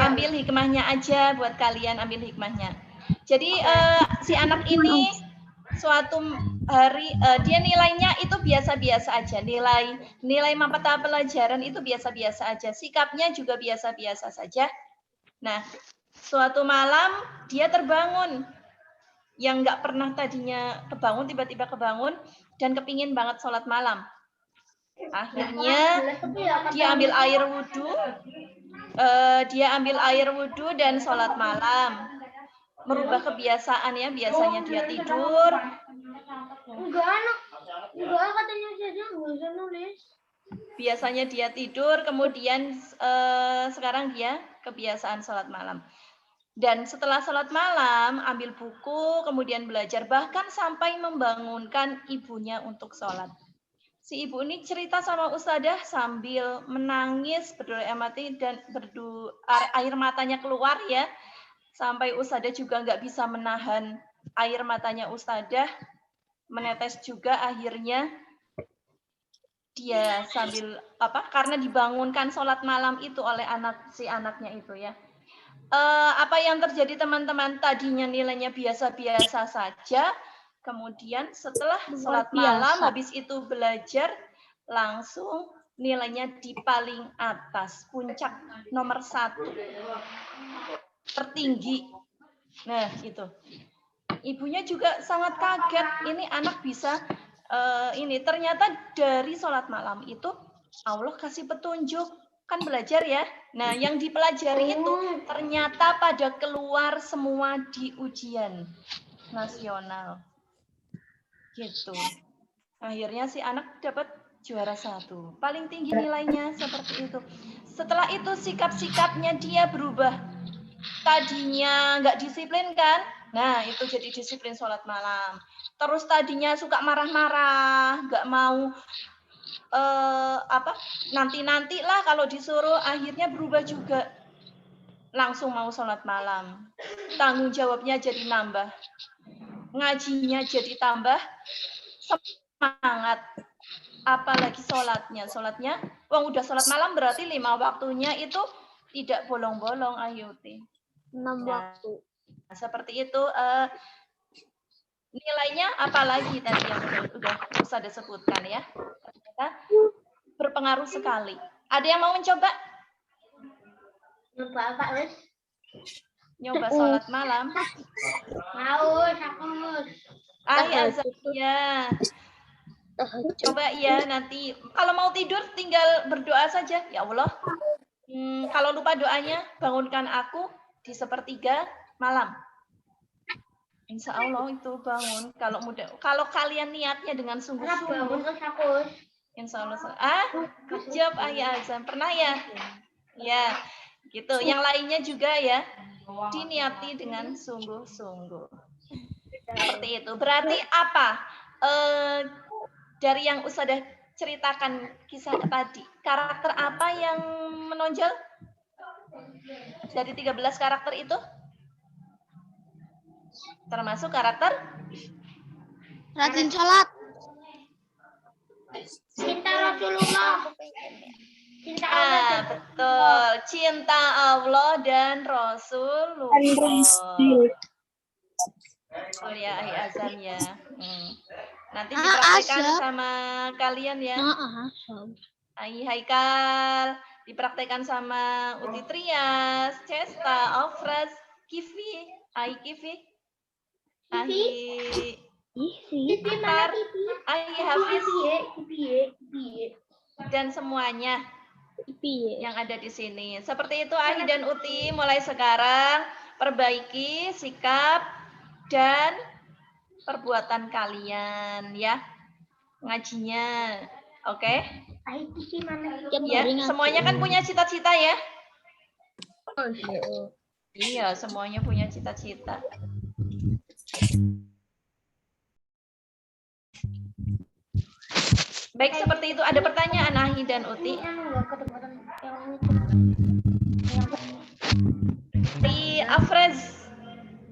Ambil hikmahnya aja buat kalian, ambil hikmahnya. Jadi si anak ini suatu hari dia nilainya itu biasa-biasa aja, nilai mata pelajaran itu biasa-biasa aja, sikapnya juga biasa-biasa saja. Nah, suatu malam dia terbangun, yang nggak pernah tadinya kebangun, tiba-tiba kebangun dan kepingin banget sholat malam. Akhirnya dia ambil air wudhu dan sholat malam. Merubah kebiasaan ya, biasanya dia tidur. Biasanya dia tidur, kemudian sekarang dia kebiasaan sholat malam. Dan setelah sholat malam, ambil buku, kemudian belajar, bahkan sampai membangunkan ibunya untuk sholat. Si ibu ini cerita sama Ustadzah sambil menangis, berdoa mati dan air matanya keluar ya. Sampai Ustadzah juga nggak bisa menahan air matanya Ustadzah, menetes juga. Akhirnya dia sambil karena dibangunkan sholat malam itu oleh si anaknya itu ya. Apa yang terjadi teman-teman, tadinya nilainya biasa-biasa saja, kemudian setelah sholat malam habis itu belajar, langsung nilainya di paling atas, puncak nomor 1 tertinggi. Nah itu, ibunya juga sangat kaget, ini anak bisa ini ternyata dari sholat malam itu Allah kasih petunjuk. Kan belajar ya. Nah, yang dipelajari itu ternyata pada keluar semua di ujian nasional. Gitu. Akhirnya si anak dapat juara 1. Paling tinggi nilainya seperti itu. Setelah itu sikap-sikapnya dia berubah. Tadinya nggak disiplin kan? Nah, itu jadi disiplin sholat malam. Terus tadinya suka marah-marah, nggak mau nanti lah kalau disuruh, akhirnya berubah juga, langsung mau sholat malam, tanggung jawabnya jadi nambah, ngajinya jadi tambah semangat, apalagi sholatnya udah sholat malam berarti 5 waktunya itu tidak bolong-bolong. Ayuti 6 waktu. Nah, seperti itu. Nilainya apalagi tadi yang udah Ustadzah sebutkan ya, ternyata berpengaruh sekali. Ada yang mau mencoba? Nyoba sholat malam? Ya. Coba ya, nanti kalau mau tidur tinggal berdoa saja. Ya Allah, kalau lupa doanya, bangunkan aku di 1/3 malam. Insya Allah itu bangun. Kalau kalian niatnya dengan sungguh-sungguh, insya Allah. Good job Ayah Azam. Pernah ya? Ya, gitu. Yang lainnya juga ya, diniati dengan sungguh-sungguh. Seperti itu. Berarti apa? Dari yang Ustadzah ceritakan kisah tadi, karakter apa yang menonjol dari 13 karakter itu? Termasuk karakter Rajin sholat. Cinta Rasulullah. Cinta betul. Cinta Allah dan Rasulullah. Oh ya, azan ya. Nanti dipraktekkan sama kalian ya. Haikal, dipraktekkan sama Uti Trias, Cesta, Ofras, Kivi, Kivi, Akar, Hafiz, dan semuanya yang ada di sini. Seperti itu Ahi dan Uti, mulai sekarang perbaiki sikap dan perbuatan kalian ya, ngajinya. Oke? Ya, semuanya kan punya cita-cita ya? Iya, semuanya punya cita-cita. Baik, seperti itu. Ada pertanyaan Ahi dan Uti? Di Afrez.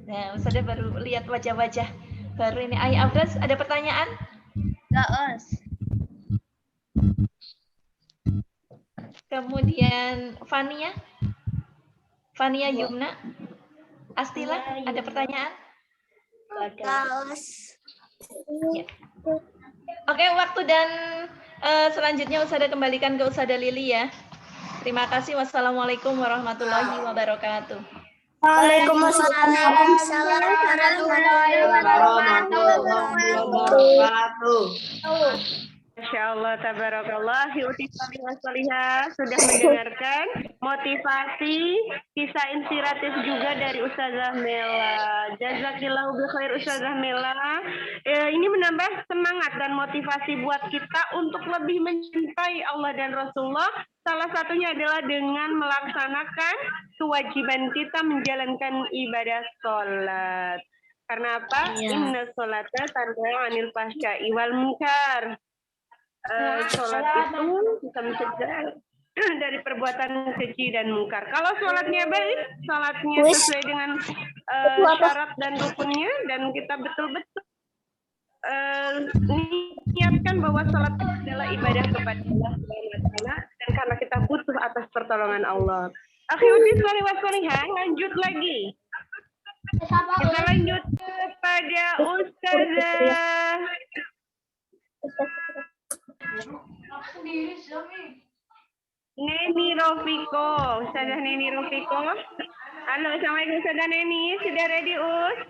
Nah, Ustazah baru lihat wajah-wajah baru ini. Ahi Afrez, ada pertanyaan? Enggak, Kemudian Fania Yumna, Astila, ada pertanyaan? Ya. Oke, waktu dan selanjutnya Ustazah kembalikan ke Ustazah Lili ya. Terima kasih. Wassalamualaikum warahmatullahi wabarakatuh. Waalaikumsalam warahmatullahi wabarakatuh. Masya Allah, tabarakallah, Uti Salihah sudah mendengarkan motivasi, kisah inspiratif juga dari Ustazah Mela. Jazakillahu bil khair Ustazah Mela. Ini menambah semangat dan motivasi buat kita untuk lebih mencintai Allah dan Rasulullah. Salah satunya adalah dengan melaksanakan kewajiban kita menjalankan ibadah sholat. Karena apa? Inna sholata tanha 'anil fahsya'i wal munkar. Sholat itu bisa mencegah dari perbuatan keji dan mungkar. Kalau sholatnya baik, sholatnya sesuai dengan syarat dan rukunnya, dan kita betul-betul niatkan bahwa sholat itu adalah ibadah kepada Allah SWT, dan karena kita butuh atas pertolongan Allah. Akhirnya lanjut lagi. Kita lanjut kepada Ustazah Neni Rofiko. Ustazah Neni Rofiko. Halo, assalamualaikum Ustazah Neni. Sudah ready, Us?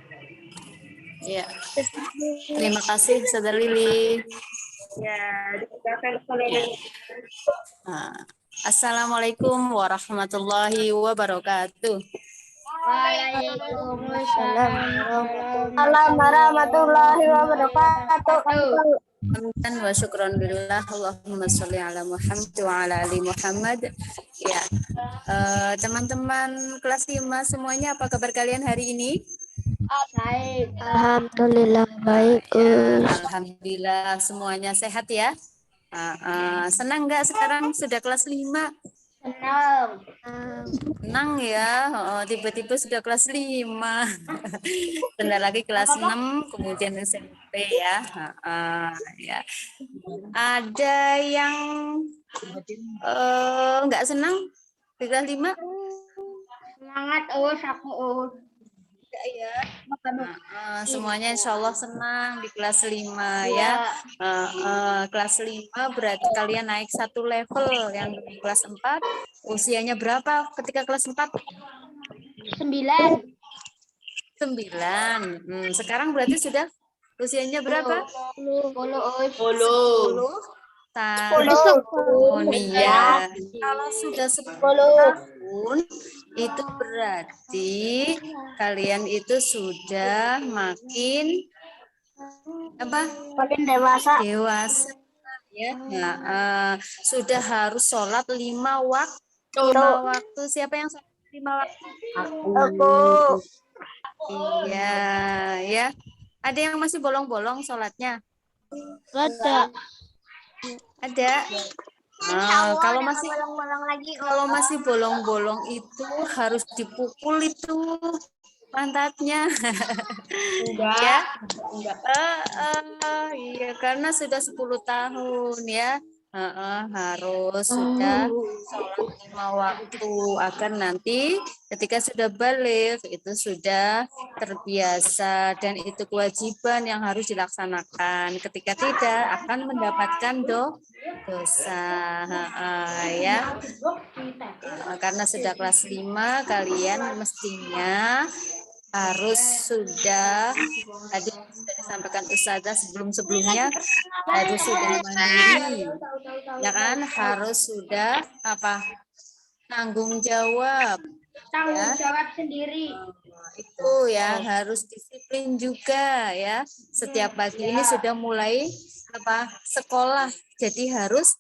Ya. Terima kasih Ustazah Lili. Ya, silakan Ustazah. Assalamualaikum warahmatullahi wabarakatuh. Waalaikumsalam warahmatullahi wabarakatuh. Hamdan wa syukran billah, Allahumma sholli ala Muhammad wa ala ali Muhammad. Ya, teman-teman kelas 5 semuanya, apa kabar kalian hari ini? Baik. Alhamdulillah baik. Alhamdulillah semuanya sehat ya. Senang nggak sekarang sudah kelas 5? Senang ya, tiba-tiba sudah kelas 5. Bentar lagi kelas 6, kemudian SMP ya. Ya. Ada yang nggak senang di kelas 5? Semangat, aku Ya. Semuanya insya Allah senang di kelas 5 ya. Kelas 5 berarti kalian naik 1 level. Yang di kelas 4 usianya berapa ketika kelas 4? 9. Sekarang berarti sudah usianya berapa? 10. Tahun ya. Kalau sudah 10 tahun itu berarti kalian itu sudah makin apa? Makin dewasa. Ya. Sudah harus sholat 5 waktu. 5 waktu. Siapa yang sholat 5 waktu? Aku. Iya, ya. Ada yang masih bolong-bolong sholatnya? Ada. Kalau masih bolong-bolong itu harus dipukul itu. pantatnya. Ya. Iya, karena sudah 10 tahun ya. Harus sudah sholat 5 waktu agar nanti ketika sudah balik itu sudah terbiasa dan itu kewajiban yang harus dilaksanakan. Ketika tidak akan mendapatkan dosa. Ya. Karena sudah kelas 5 kalian mestinya harus sudah tadi sudah disampaikan Ustazah sebelumnya harus sudah mandiri, ya kan, harus sudah apa, tanggung jawab sendiri. Itu ya harus disiplin juga ya. Setiap pagi ini sudah mulai apa, sekolah, jadi harus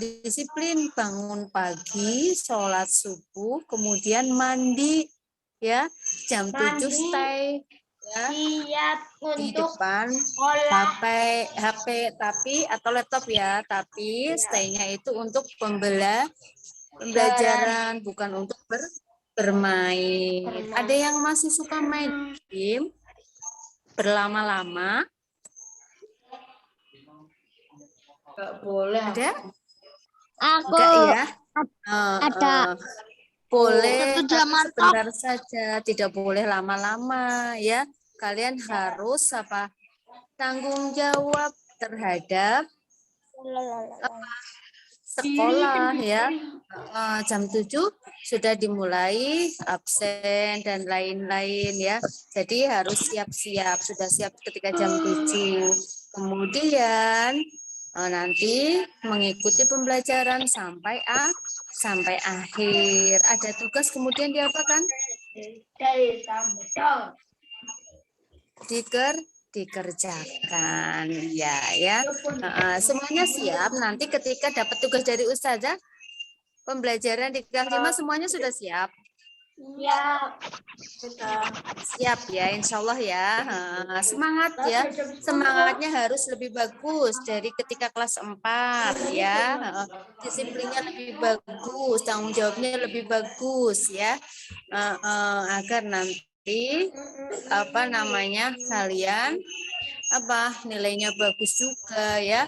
disiplin, bangun pagi, sholat subuh, kemudian mandi ya, jam 7 stay ya di depan HP tapi atau laptop ya, tapi stay-nya itu untuk pembelajaran bukan untuk bermain. Ada yang masih suka main game berlama-lama? Enggak boleh. Ada? Aku enggak ya? ada. Boleh, Satu tapi jam sebentar saja, tidak boleh lama-lama ya. Kalian harus apa, tanggung jawab terhadap sekolah ya. Jam 7 sudah dimulai absen dan lain-lain ya. Jadi harus siap-siap, sudah siap ketika jam 7. Kemudian nanti mengikuti pembelajaran sampai akhir. Ada tugas kemudian diapakan? Dikerjakan ya. Semuanya siap. Nanti ketika dapat tugas dari Ustazah, pembelajaran di kelas 5 semuanya sudah siap. Siap ya, insya Allah ya. Semangat ya, semangatnya harus lebih bagus dari ketika kelas 4 ya. Disiplinnya lebih bagus, tanggung jawabnya lebih bagus ya, agar nanti apa namanya, kalian apa nilainya bagus juga ya.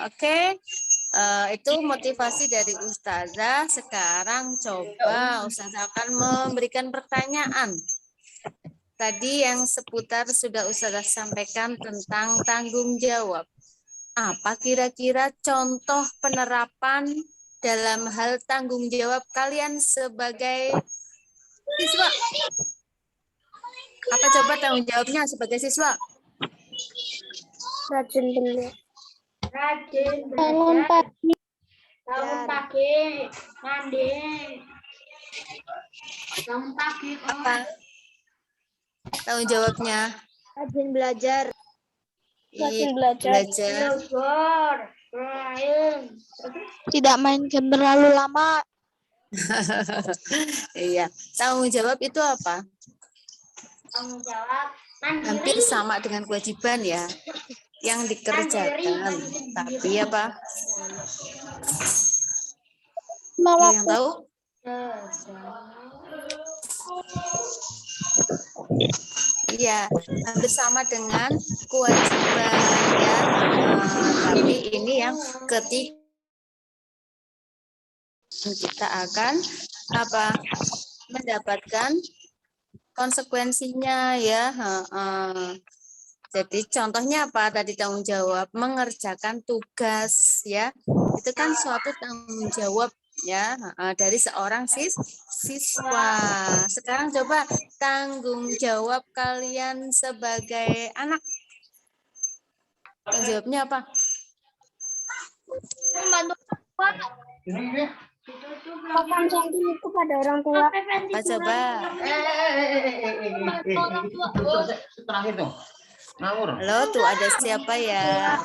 Oke. Itu motivasi dari Ustazah. Sekarang coba Ustazah akan memberikan pertanyaan. Tadi yang seputar sudah Ustazah sampaikan tentang tanggung jawab. Apa kira-kira contoh penerapan dalam hal tanggung jawab kalian sebagai siswa? Apa coba tanggung jawabnya sebagai siswa? Rajin belajar. Bangun pagi, mandi. Bangun pagi. Apa tanggung jawabnya? Rajin belajar. Belajar. Tidak main game terlalu lama. Iya, tanggung jawab itu apa? Tanggung jawab Hampir sama dengan kewajiban ya, yang dikerjakan. Tapi apa? Ada yang tahu? Iya, hampir sama dengan kewajiban ya. Tapi ini yang ketiga kita akan apa? Mendapatkan konsekuensinya ya. Jadi contohnya apa tadi tanggung jawab? Mengerjakan tugas ya. Itu kan suatu tanggung jawab ya dari seorang siswa. Sekarang coba tanggung jawab kalian sebagai anak. Tanggung jawabnya apa? membantu Papan cantik itu pada orang tua. Apa coba? Terakhir dong. Ngawur. Halo, tuh ada siapa ya?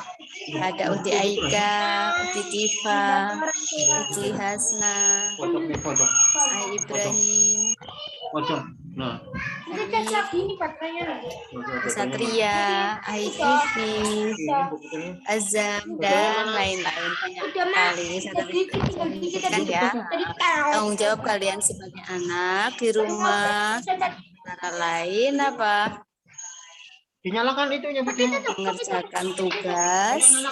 Ada Uti Aika, Uti Tifa, Uti Hasna, Ai Ibrahim. Nah, Satria, Aikifi, Azam, dan lain-lain banyak sekali. Ya, tanggung jawab kalian sebagai anak di rumah. Antara lain apa? dinyalakan itunya video. Mengerjakan tugas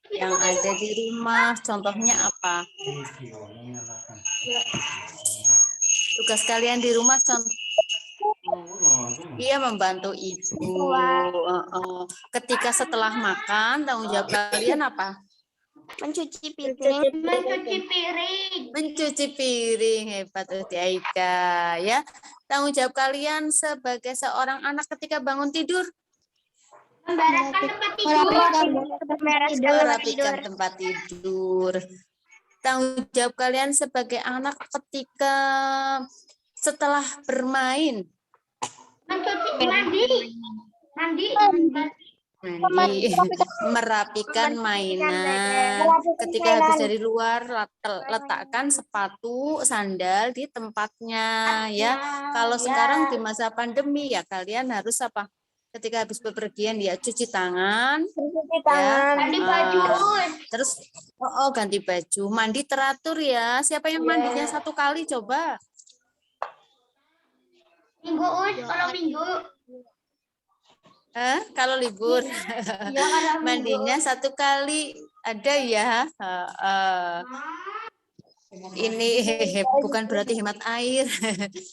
yang ada di rumah. Contohnya apa? Tugas kalian di rumah contoh. Iya, membantu ibu. Ketika setelah makan, tanggung jawab kalian apa? Mencuci piring. Mencuci piring. Hebat Uti Aika ya. Tanggung jawab kalian sebagai seorang anak ketika bangun tidur? Merapikan tempat tidur. Tanggung jawab kalian sebagai anak ketika setelah bermain? Mandi, merapikan mainan. Ketika habis dari luar, letakkan sepatu, sandal di tempatnya ya. Kalau sekarang di masa pandemi ya kalian harus apa? Ketika habis bepergian ya cuci tangan, ganti baju, terus ganti baju, mandi teratur ya. Siapa yang mandinya satu kali coba? Minggu kalau minggu. Kalau libur mandinya satu kali ada ya. Ini bukan berarti hemat air.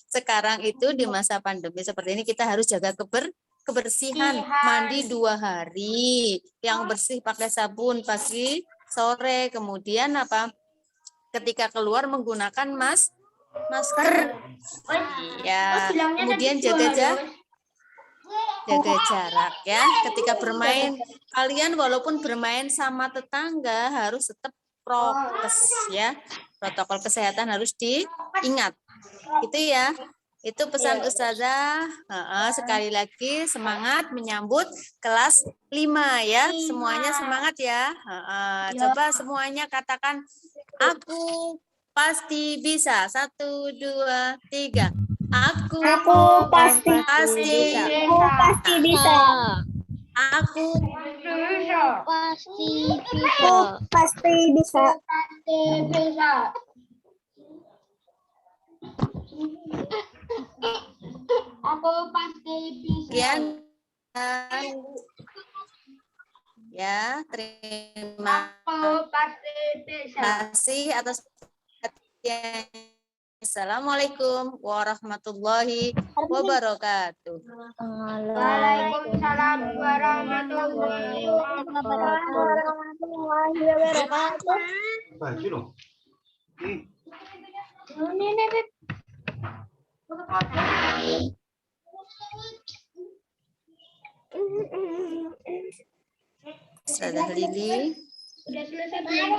Sekarang itu di masa pandemi seperti ini kita harus jaga kebersihan. Mandi 2 hari, yang bersih pakai sabun pagi, sore. Kemudian apa? Ketika keluar menggunakan masker. Ya, kemudian jaga jarak ya. Ketika bermain, kalian walaupun bermain sama tetangga harus tetap prokes ya. Protokol kesehatan harus diingat. Itu ya. Itu pesan Ustazah. Sekali lagi semangat menyambut kelas 5 ya. Semuanya semangat ya. Coba semuanya katakan aku pasti bisa. 1, 2, 3. Aku pasti bisa. Aku pasti bisa. Aku pasti bisa. Ya, terima kasih atas perhatian. Assalamualaikum warahmatullahi wabarakatuh. Waalaikumsalam warahmatullahi wabarakatuh. Baju loh. Ustazah Lili. Sudah selesai belum?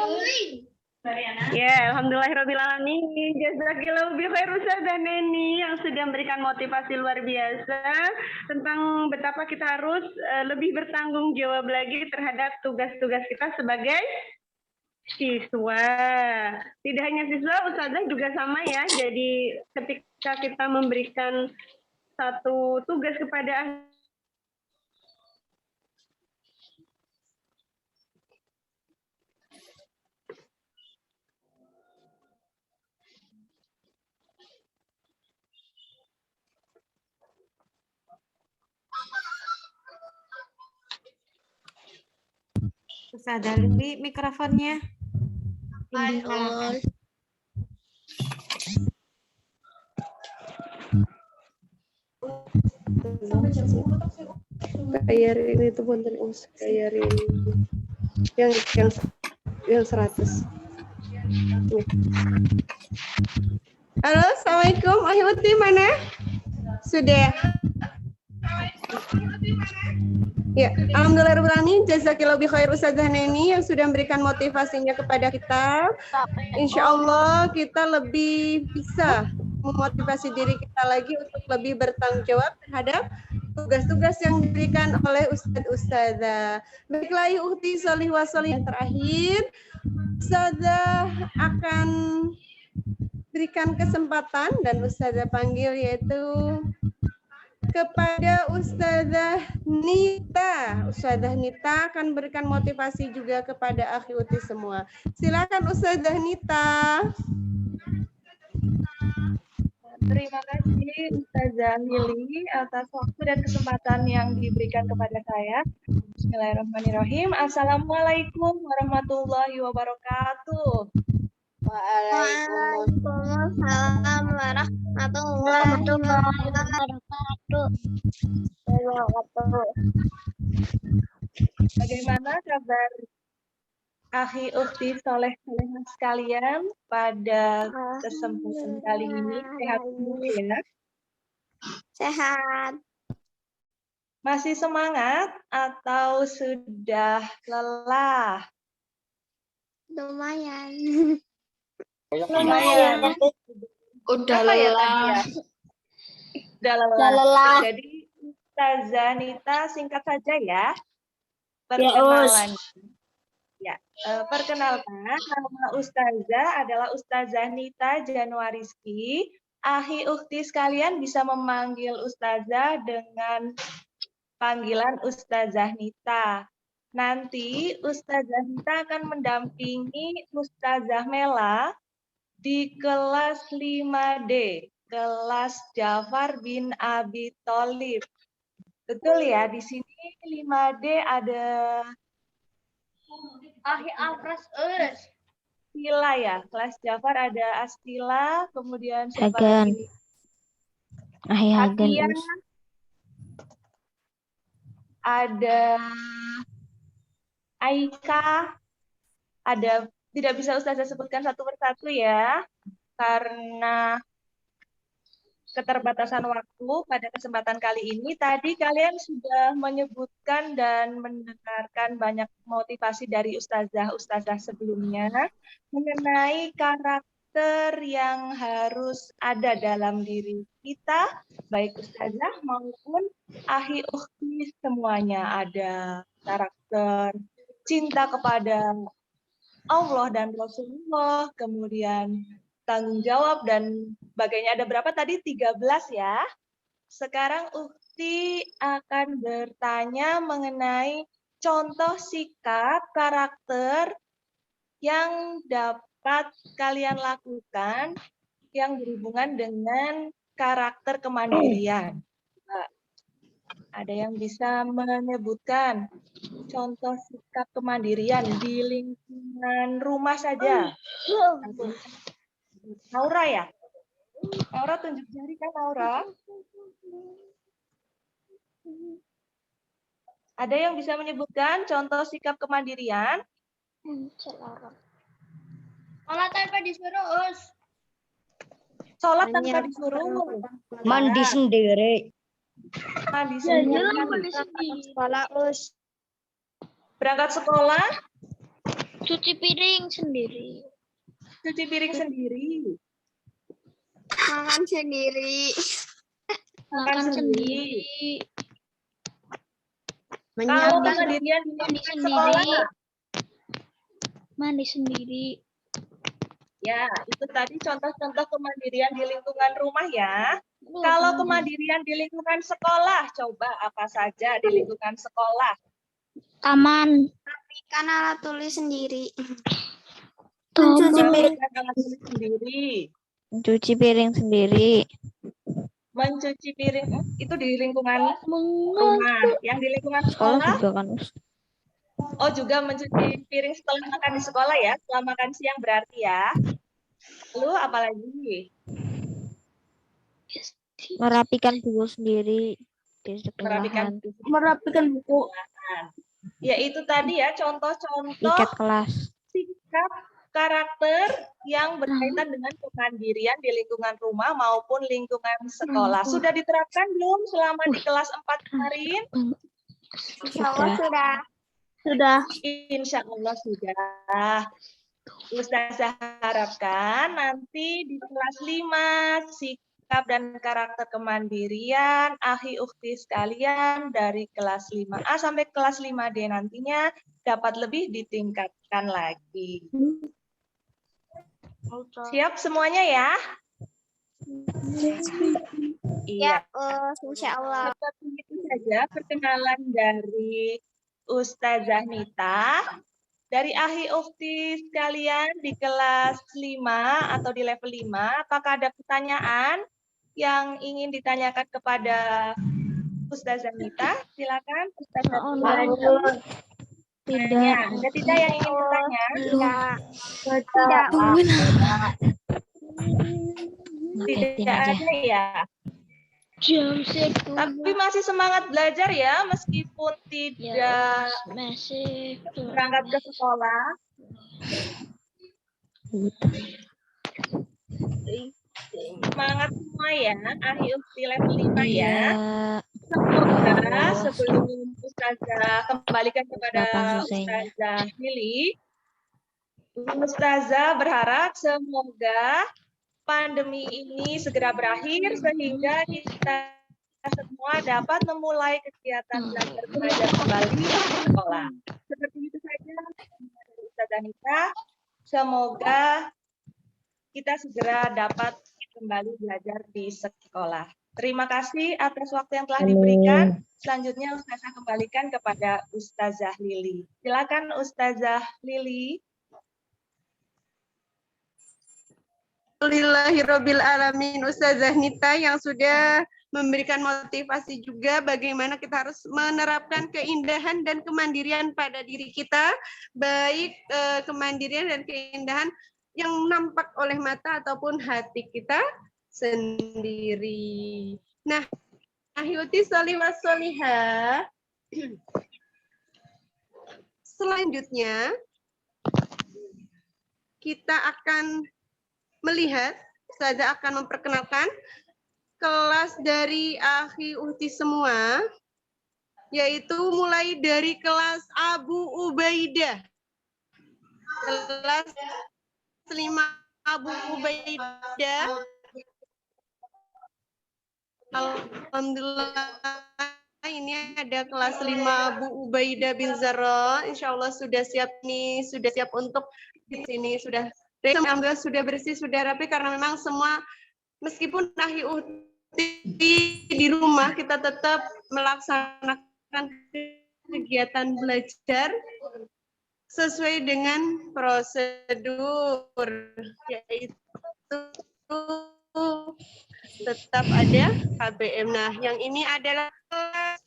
Ya, alhamdulillahirrahmanirrahim. Jazakillahu bi khair Ustazah Neni yang sudah memberikan motivasi luar biasa tentang betapa kita harus lebih bertanggung jawab lagi terhadap tugas-tugas kita sebagai siswa. Tidak hanya siswa, Ustazah juga sama ya. Jadi ketika kita memberikan satu tugas kepada Ustazah Lili mikrofonnya. Kayak ini tuh punten kayak ini yang 100. Halo, assalamualaikum. Ahyuti mana? Sudah. Ya, alhamdulillahirrahmanirrahim. Jazakillahu bi khair Ustazah Neni yang sudah memberikan motivasinya kepada kita. Insya Allah kita lebih bisa memotivasi diri kita lagi untuk lebih bertanggung jawab terhadap tugas-tugas yang diberikan oleh Ustadz-Ustazah. Baiklah, Uhti Sholih wa Sholih yang terakhir, Ustazah akan berikan kesempatan dan Ustazah panggil yaitu kepada Ustazah Nita. Ustazah Nita akan berikan motivasi juga kepada akhi uti semua. Silakan Ustazah Nita. Terima kasih Ustazah Lili atas waktu dan kesempatan yang diberikan kepada saya. Bismillahirrahmanirrahim. Assalamualaikum warahmatullahi wabarakatuh. Waalaikumsalam warahmatullahi wabarakatuh. Bagaimana kabar akhi ukhti soleh solehah sekalian pada kesempatan kali ini? Sehat semua ya? Sehat. Masih semangat atau sudah lelah? Lumayan. Lumayan. Udah Apa ya lelah. tadi ya? Udah lelah. Udah lelah. Jadi Ustazah Nita singkat saja ya. Ya, Perkenalan. Ya, perkenalkan nama Ustazah adalah Ustazah Nita Januariski. Akhi ukhti sekalian bisa memanggil Ustazah dengan panggilan Ustazah Nita. Nanti Ustazah Nita akan mendampingi Ustazah Mela di kelas 5D, kelas Ja'far bin Abi Tholib. Betul ya, di sini 5D ada Akhi Afras us. Astila ya, kelas Ja'far ada Astila, kemudian siapa Hagan. lagi? Hagan. Hakia, ada Aika, ada, tidak bisa Ustazah sebutkan satu persatu ya, karena keterbatasan waktu pada kesempatan kali ini. Tadi kalian sudah menyebutkan dan mendengarkan banyak motivasi dari ustazah-ustazah sebelumnya mengenai karakter yang harus ada dalam diri kita, baik ustazah maupun akhi ukhti semuanya. Ada karakter cinta kepada Allah dan Rasulullah, kemudian tanggung jawab dan sebagainya. Ada berapa tadi? 13 ya. Sekarang Ukti akan bertanya mengenai contoh sikap karakter yang dapat kalian lakukan yang berhubungan dengan karakter kemandirian. Nah, ada yang bisa menyebutkan contoh sikap kemandirian di lingkungan rumah saja? Naura ya? Naura tunjuk jari kan Naura? Ada yang bisa menyebutkan contoh sikap kemandirian? Sholat tanpa disuruh us. Sholat tanpa disuruh. Mandi sendiri. Mandi sendiri. Sekolah us. Berangkat sekolah? Cuci piring sendiri. Cuci piring sendiri. Makan sendiri. Makan sendiri. Menyiapkan Kalau kemandirian di mandi sekolah? sendiri. Mandi sendiri. Ya, itu tadi contoh-contoh kemandirian di lingkungan rumah ya. Kalau kemandirian di lingkungan sekolah, coba apa saja di lingkungan sekolah? Taman. Rapikan alat tulis sendiri. Mencuci piring. Alat tulis sendiri. Mencuci piring sendiri. Mencuci piring itu di lingkungan rumah. Yang di lingkungan Sekolah sekolah? juga kan. Oh, juga mencuci piring setelah makan di sekolah ya? Setelah makan siang berarti ya? Lalu apa lagi? Merapikan buku sendiri di sekolahan. Merapikan buku. Ya itu tadi ya contoh-contoh Ikat kelas. sikap karakter yang berkaitan dengan kemandirian di lingkungan rumah maupun lingkungan sekolah. Sudah diterapkan belum selama di kelas 4 kemarin? Insya Allah sudah. Sudah. Insya Allah sudah. Ustazah harapkan nanti di kelas 5 sikap dan karakter kemandirian akhi ukhti sekalian dari kelas 5A sampai kelas 5D nantinya dapat lebih ditingkatkan lagi. Siap semuanya ya? Iya. Insya Allah. Seperti itu saja perkenalan dari Ustazah Nita. Dari ahi ukti sekalian di kelas 5 atau di level 5, apakah ada pertanyaan yang ingin ditanyakan kepada Ustazah Nita? Silakan Ustazah Nita. Tidak. Ada tidak yang ingin bertanya? Tidak. Tidak ada ya. Jam 1. Tapi masih semangat belajar ya, meskipun tidak Masih. berangkat ke sekolah. Semangat semua ya, ahi ukti level 5 ya. Semoga sebelum Ustazah kembalikan kepada Ustazah Lili, Ustazah berharap semoga pandemi ini segera berakhir sehingga kita semua dapat memulai kegiatan belajar mengajar kembali di sekolah. Seperti itu saja dari Ustazah Nita. Semoga kita segera dapat kembali belajar di sekolah. Terima kasih atas waktu yang telah diberikan. Selanjutnya Ustazah kembalikan kepada Ustazah Lili. Silakan Ustazah Lili. Alhamdulillahirabbil alamin, Ustazah Nita yang sudah memberikan motivasi juga bagaimana kita harus menerapkan keindahan dan kemandirian pada diri kita, baik kemandirian dan keindahan yang nampak oleh mata ataupun hati kita sendiri. Nah, ahyuti sholihah sholihah. Selanjutnya kita akan melihat, Ustazah akan memperkenalkan kelas dari akhi uhti semua, yaitu mulai dari kelas Abu Ubaidah. Kelas 5 Abu Ubaidah. Alhamdulillah ini ada kelas 5 Abu Ubaidah bin Zarrah. Insya Allah sudah siap nih, sudah siap untuk di sini, sudah alhamdulillah sudah bersih, sudah rapi, karena memang semua meskipun ahi uhti di rumah kita tetap melaksanakan kegiatan belajar sesuai dengan prosedur, yaitu tetap ada KBM. Nah, yang ini adalah kelas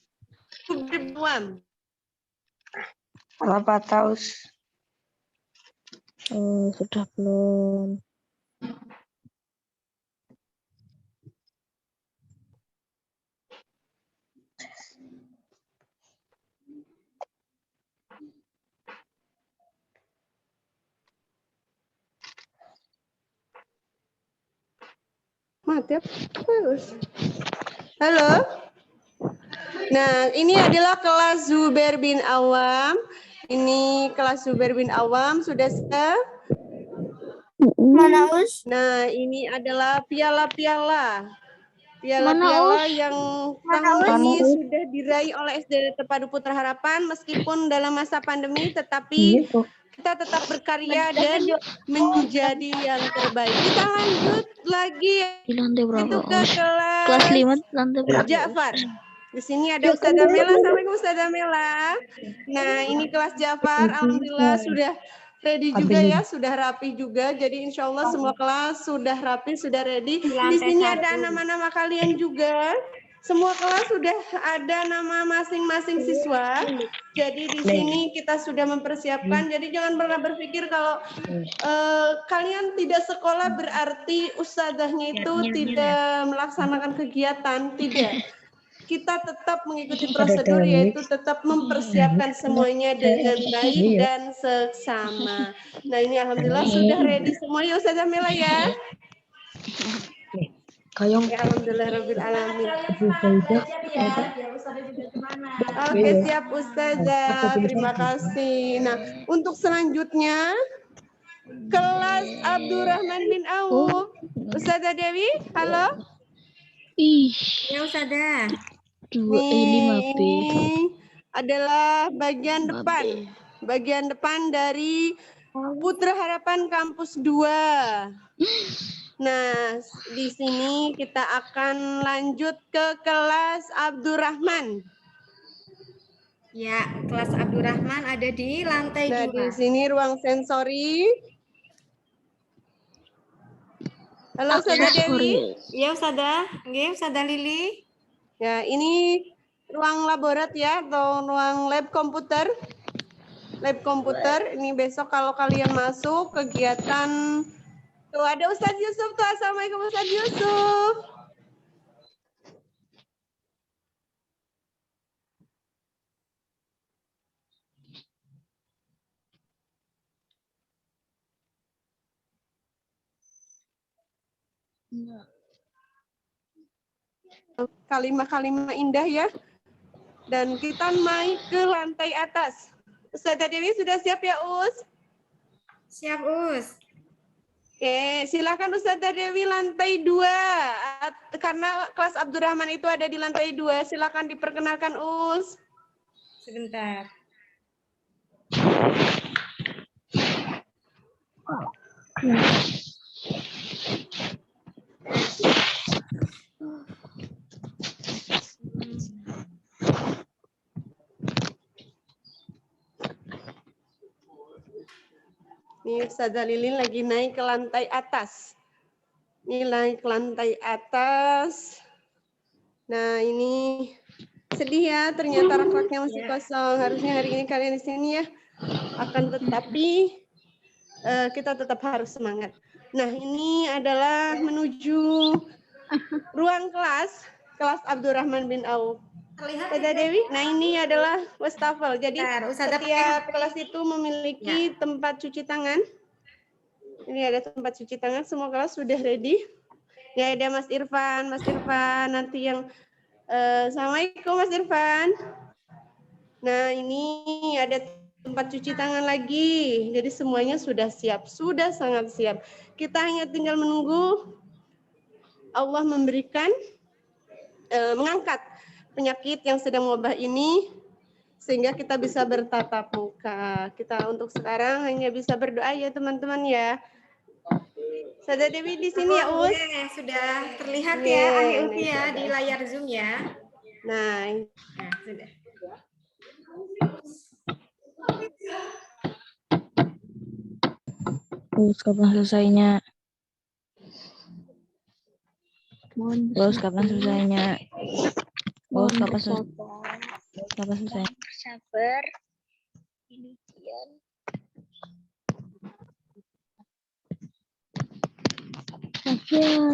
berbuam. Apa tahu? Sudah belum? Mati terus. Halo. Nah, ini adalah kelas Zubair bin Awam. Ini kelas Zubair bin Awam sudah siap? Mana Us? Nah, ini adalah piala-piala. Mana, Piala-piala Us? yang Mana, tahun ini Us? sudah diraih oleh SD Terpadu Putra Harapan meskipun dalam masa pandemi, tetapi kita tetap berkarya dan menjadi yang terbaik. Kita lanjut lagi Di lantai berapa? itu ke Kelas 5 lantai berapa? Ja'far. Di sini ada Ustazah Mela. Assalamualaikum Ustazah Mela. Nah, ini kelas Ja'far. Alhamdulillah sudah ready juga ya, sudah rapi juga. Jadi insya Allah semua kelas sudah rapi, sudah ready. Di sini ada nama-nama kalian juga. Semua kelas sudah ada nama masing-masing siswa. Jadi di sini kita sudah mempersiapkan. Jadi jangan pernah berpikir kalau kalian tidak sekolah berarti ustazahnya itu tidak melaksanakan kegiatan. Tidak. Kita tetap mengikuti prosedur, yaitu tetap mempersiapkan semuanya dengan baik dan seksama. Nah, ini alhamdulillah sudah ready semuanya Ustazah Mela ya. Ya, alhamdulillah rabbil alamin. Oke, siap Ustazah. Terima kasih. Nah, untuk selanjutnya kelas Abdurrahman bin Auf. Ustazah Dewi, halo. Ya Ustazah. Ini adalah bagian depan dari Putra Harapan Kampus 2. Nah, di sini kita akan lanjut ke kelas Abdurrahman. Ya, kelas Abdurrahman ada di lantai 2. Nah, di sini ruang sensori. Halo, Ustazah Dewi. Iya, Ustazah. Nggih, Ustazah Lili. Ya, ini ruang laborat ya, atau ruang lab komputer. Lab komputer, ini besok kalau kalian masuk kegiatan. Tuh, ada Ustadz Yusuf tuh. Assalamualaikum Ustadz Yusuf. Kalimat-kalimat indah ya. Dan kita naik ke lantai atas. Ustazah Dewi sudah siap ya, Us? Siap, Us. Oke, silakan Ustazah Dewi lantai 2. Karena kelas Abdurrahman itu ada di lantai 2. Silakan diperkenalkan, Us. Sebentar. Ini Ustazah Lilin lagi naik ke lantai atas. Ini naik ke lantai atas. Nah, ini sedih ya, ternyata rak-raknya masih kosong. Harusnya hari ini kalian di sini ya. Akan tetapi kita tetap harus semangat. Nah, ini adalah menuju ruang kelas Abdurrahman bin Auf. Ustazah Dewi, nah ini adalah wastafel. Jadi setiap kelas itu memiliki tempat cuci tangan. Ini ada tempat cuci tangan, semua kelas sudah ready. Ya, ada Mas Irfan nanti yang Assalamualaikum Mas Irfan. Nah, ini ada tempat cuci tangan lagi. Jadi semuanya sudah siap, sudah sangat siap. Kita hanya tinggal menunggu Allah memberikan mengangkat penyakit yang sedang wabah ini sehingga kita bisa bertatap muka. Kita untuk sekarang hanya bisa berdoa ya teman-teman ya. Ustazah Dewi di sini ya, Us. Sudah terlihat ya, Ahi Uti ya di layar Zoom ya. Nah, sudah. Kapan selesainya? Kapan selesainya? Kapan selesai? Sabar. Ini Dian.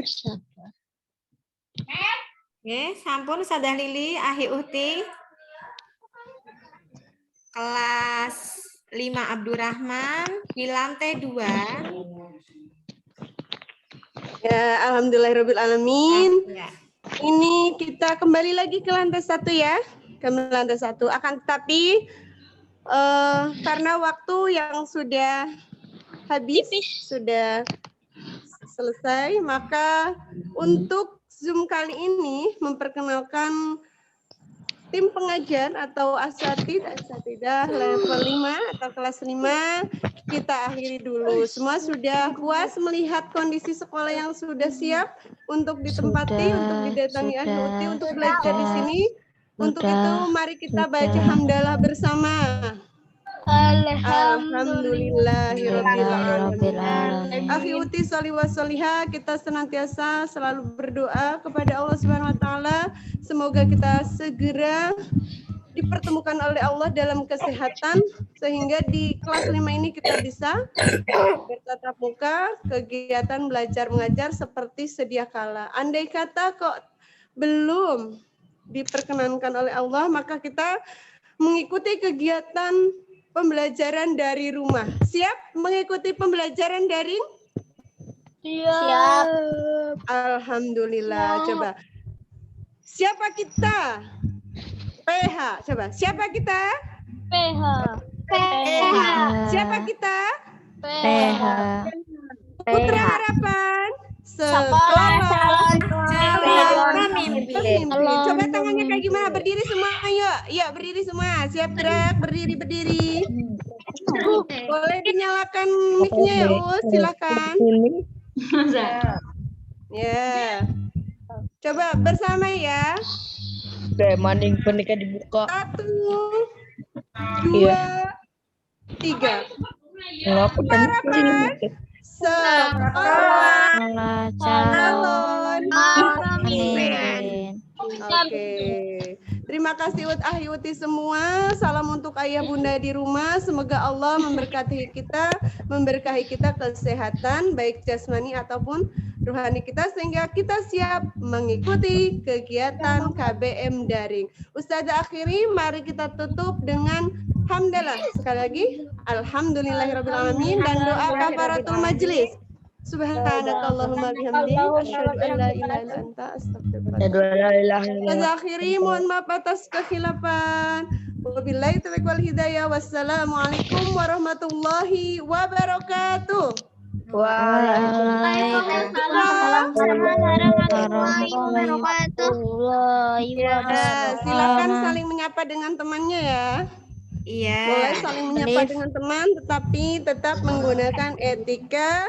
Sabar. Oke, sampun Ustazah Lili, Ahi Uhti. Kelas 5 Abdurrahman di lantai 2. Ya, alhamdulillahirabbil alamin. Ya. Ini kita kembali lagi ke lantai 1 ya. Ke lantai 1. Akan tetapi karena waktu yang sudah habis, sudah selesai, maka untuk Zoom kali ini memperkenalkan tim pengajar atau asatidah level 5 atau kelas 5 kita akhiri dulu. Semua sudah puas melihat kondisi sekolah yang sudah siap untuk ditempati, untuk didatangi Ahi Uti, untuk belajar di sini. Untuk itu mari kita baca hamdalah bersama. Alhamdulillahirabbil alamin. Ahi Uti sholli wa sholiha, kita senantiasa selalu berdoa kepada Allah Subhanahu wa taala semoga kita segera dipertemukan oleh Allah dalam kesehatan sehingga di kelas 5 ini kita bisa bertatap muka, kegiatan belajar mengajar seperti sedia kala. Andai kata kok belum diperkenankan oleh Allah, maka kita mengikuti kegiatan pembelajaran dari rumah. Siap mengikuti pembelajaran daring? Siap. Alhamdulillah. Coba. Siapa kita? PH. Coba. Siapa kita? PH. Siapa kita? PH. Putra Harapan. Sekolah pemimpin. Coba tangannya kayak gimana? Berdiri semua, ayo. Yuk berdiri semua. Siap gerak, berdiri. Boleh dinyalakan mic-nya ya, Us, silakan. Ya. Coba bersama ya. Maning penikah dibuka. 1, Iya. 2, 3. Ngapa kan? Sekolah Calon pemimpin. Oke. Terima kasih Uti semua. Salam untuk ayah bunda di rumah. Semoga Allah memberkati kita kesehatan baik jasmani ataupun rohani kita sehingga kita siap mengikuti kegiatan KBM daring. Ustazah akhiri, mari kita tutup dengan hamdalah. Sekali lagi, alhamdulillahirrabbilalamin dan doa kafaratul majelis. Subhanakallahumma bihamdik asyhadu an la ilaha illa anta astaghfiruka wa atubu ilaik. Mohon maaf atas kekhilafan. Wabillahi taufiq wal hidayah. Wassalamualaikum warahmatullahi wabarakatuh. Waalaikumsalam warahmatullahi wabarakatuh. Silakan saling menyapa dengan temannya ya. Iya. Boleh saling menyapa dengan teman, tetapi tetap menggunakan etika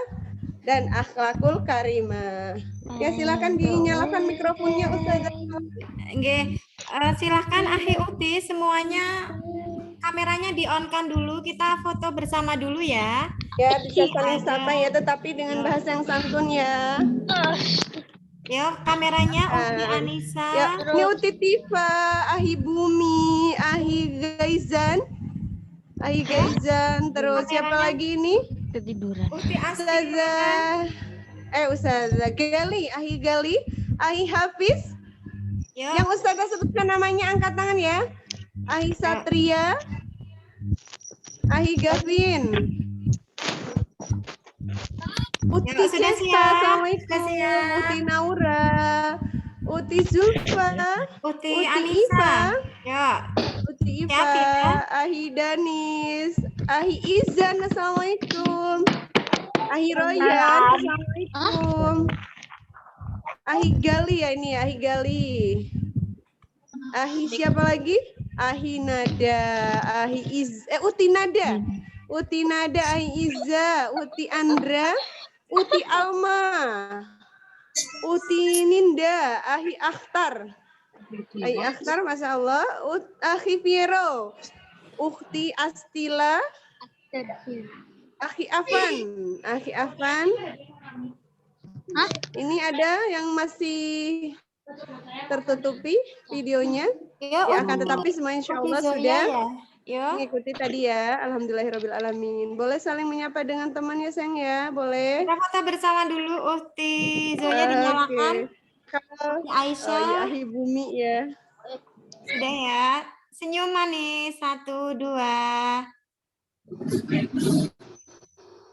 dan akhlakul karimah. Ya, silakan dinyalakan mikrofonnya Ustazah. Nggih, silakan Akhi Uti semuanya kameranya di-on-kan dulu, kita foto bersama dulu ya. Ya, bisa saling sapa ya, tetapi dengan bahasa yang santun ya. Yuk, kameranya Uti Anissa. Ya, ini Uti Tifa, Ahi Bumi, Ahi Gaizan, terus siapa lagi ini? Ketiduran. Uti Ustazah Gali, Ahi Gali, Ahi Hafiz. Yuk. Yang Ustazah sebutkan namanya angkat tangan ya. Ahi Satria, Ahi Gavin, Uti Cesta, Assalamualaikum, Uti Naura, Uti Zulfa, Uti Anissa. Iva, Uti Iva, Ahi Danis, Ahi Izan, Assalamualaikum, Ahi Royan, Assalamualaikum, Ahi Gali ya ini, Ahi Gali, Ahi siapa lagi? Ahi Nada, Uti Nada, Ahi Iza, Uti Andra, Uti Alma, Uti Ninda, Ahi Akhtar, Masya Allah, Ahi Piero, Ukti Astila, Ahi Afan. Ini ada yang masih tertutupi videonya. Ya, akan tetapi semua insya Allah sudah mengikuti tadi ya. Alhamdulillahirrabbilalamin. Boleh saling menyapa dengan temannya sayang ya, boleh. Kita foto bersama dulu. Uti Zoya dinyalakan. Aisyah. Ahi Bumi ya. Sudah ya. Senyum manis. 1, 2.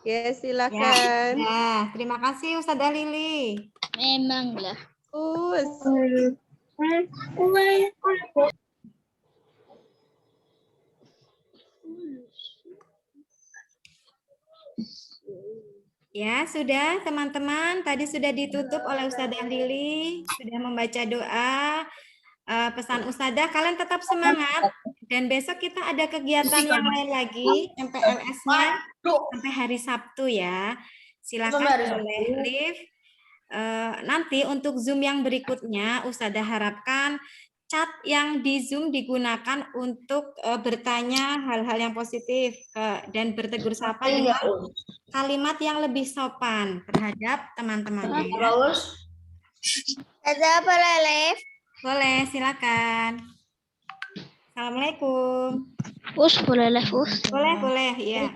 Ya, silakan. Ya, terima kasih Ustazah Lili. Memanglah. Ya, sudah teman-teman. Tadi sudah ditutup oleh Ustazah Lili, sudah membaca doa. Pesan Ustazah, kalian tetap semangat. Dan besok kita ada kegiatan yang lain lagi, MPLS-nya sampai hari Sabtu ya. Silakan boleh live. Nanti untuk Zoom yang berikutnya, Ustazah harapkan chat yang di Zoom digunakan untuk bertanya hal-hal yang positif dan bertegur sapa dengan kalimat yang lebih sopan terhadap teman-temannya. Ustazah boleh live? Boleh, silakan. Assalamualaikum. Us boleh live Us? Boleh, ya.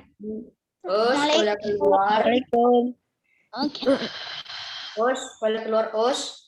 Us boleh keluar. Waalaikumsalam. Oke. Us boleh keluar Us.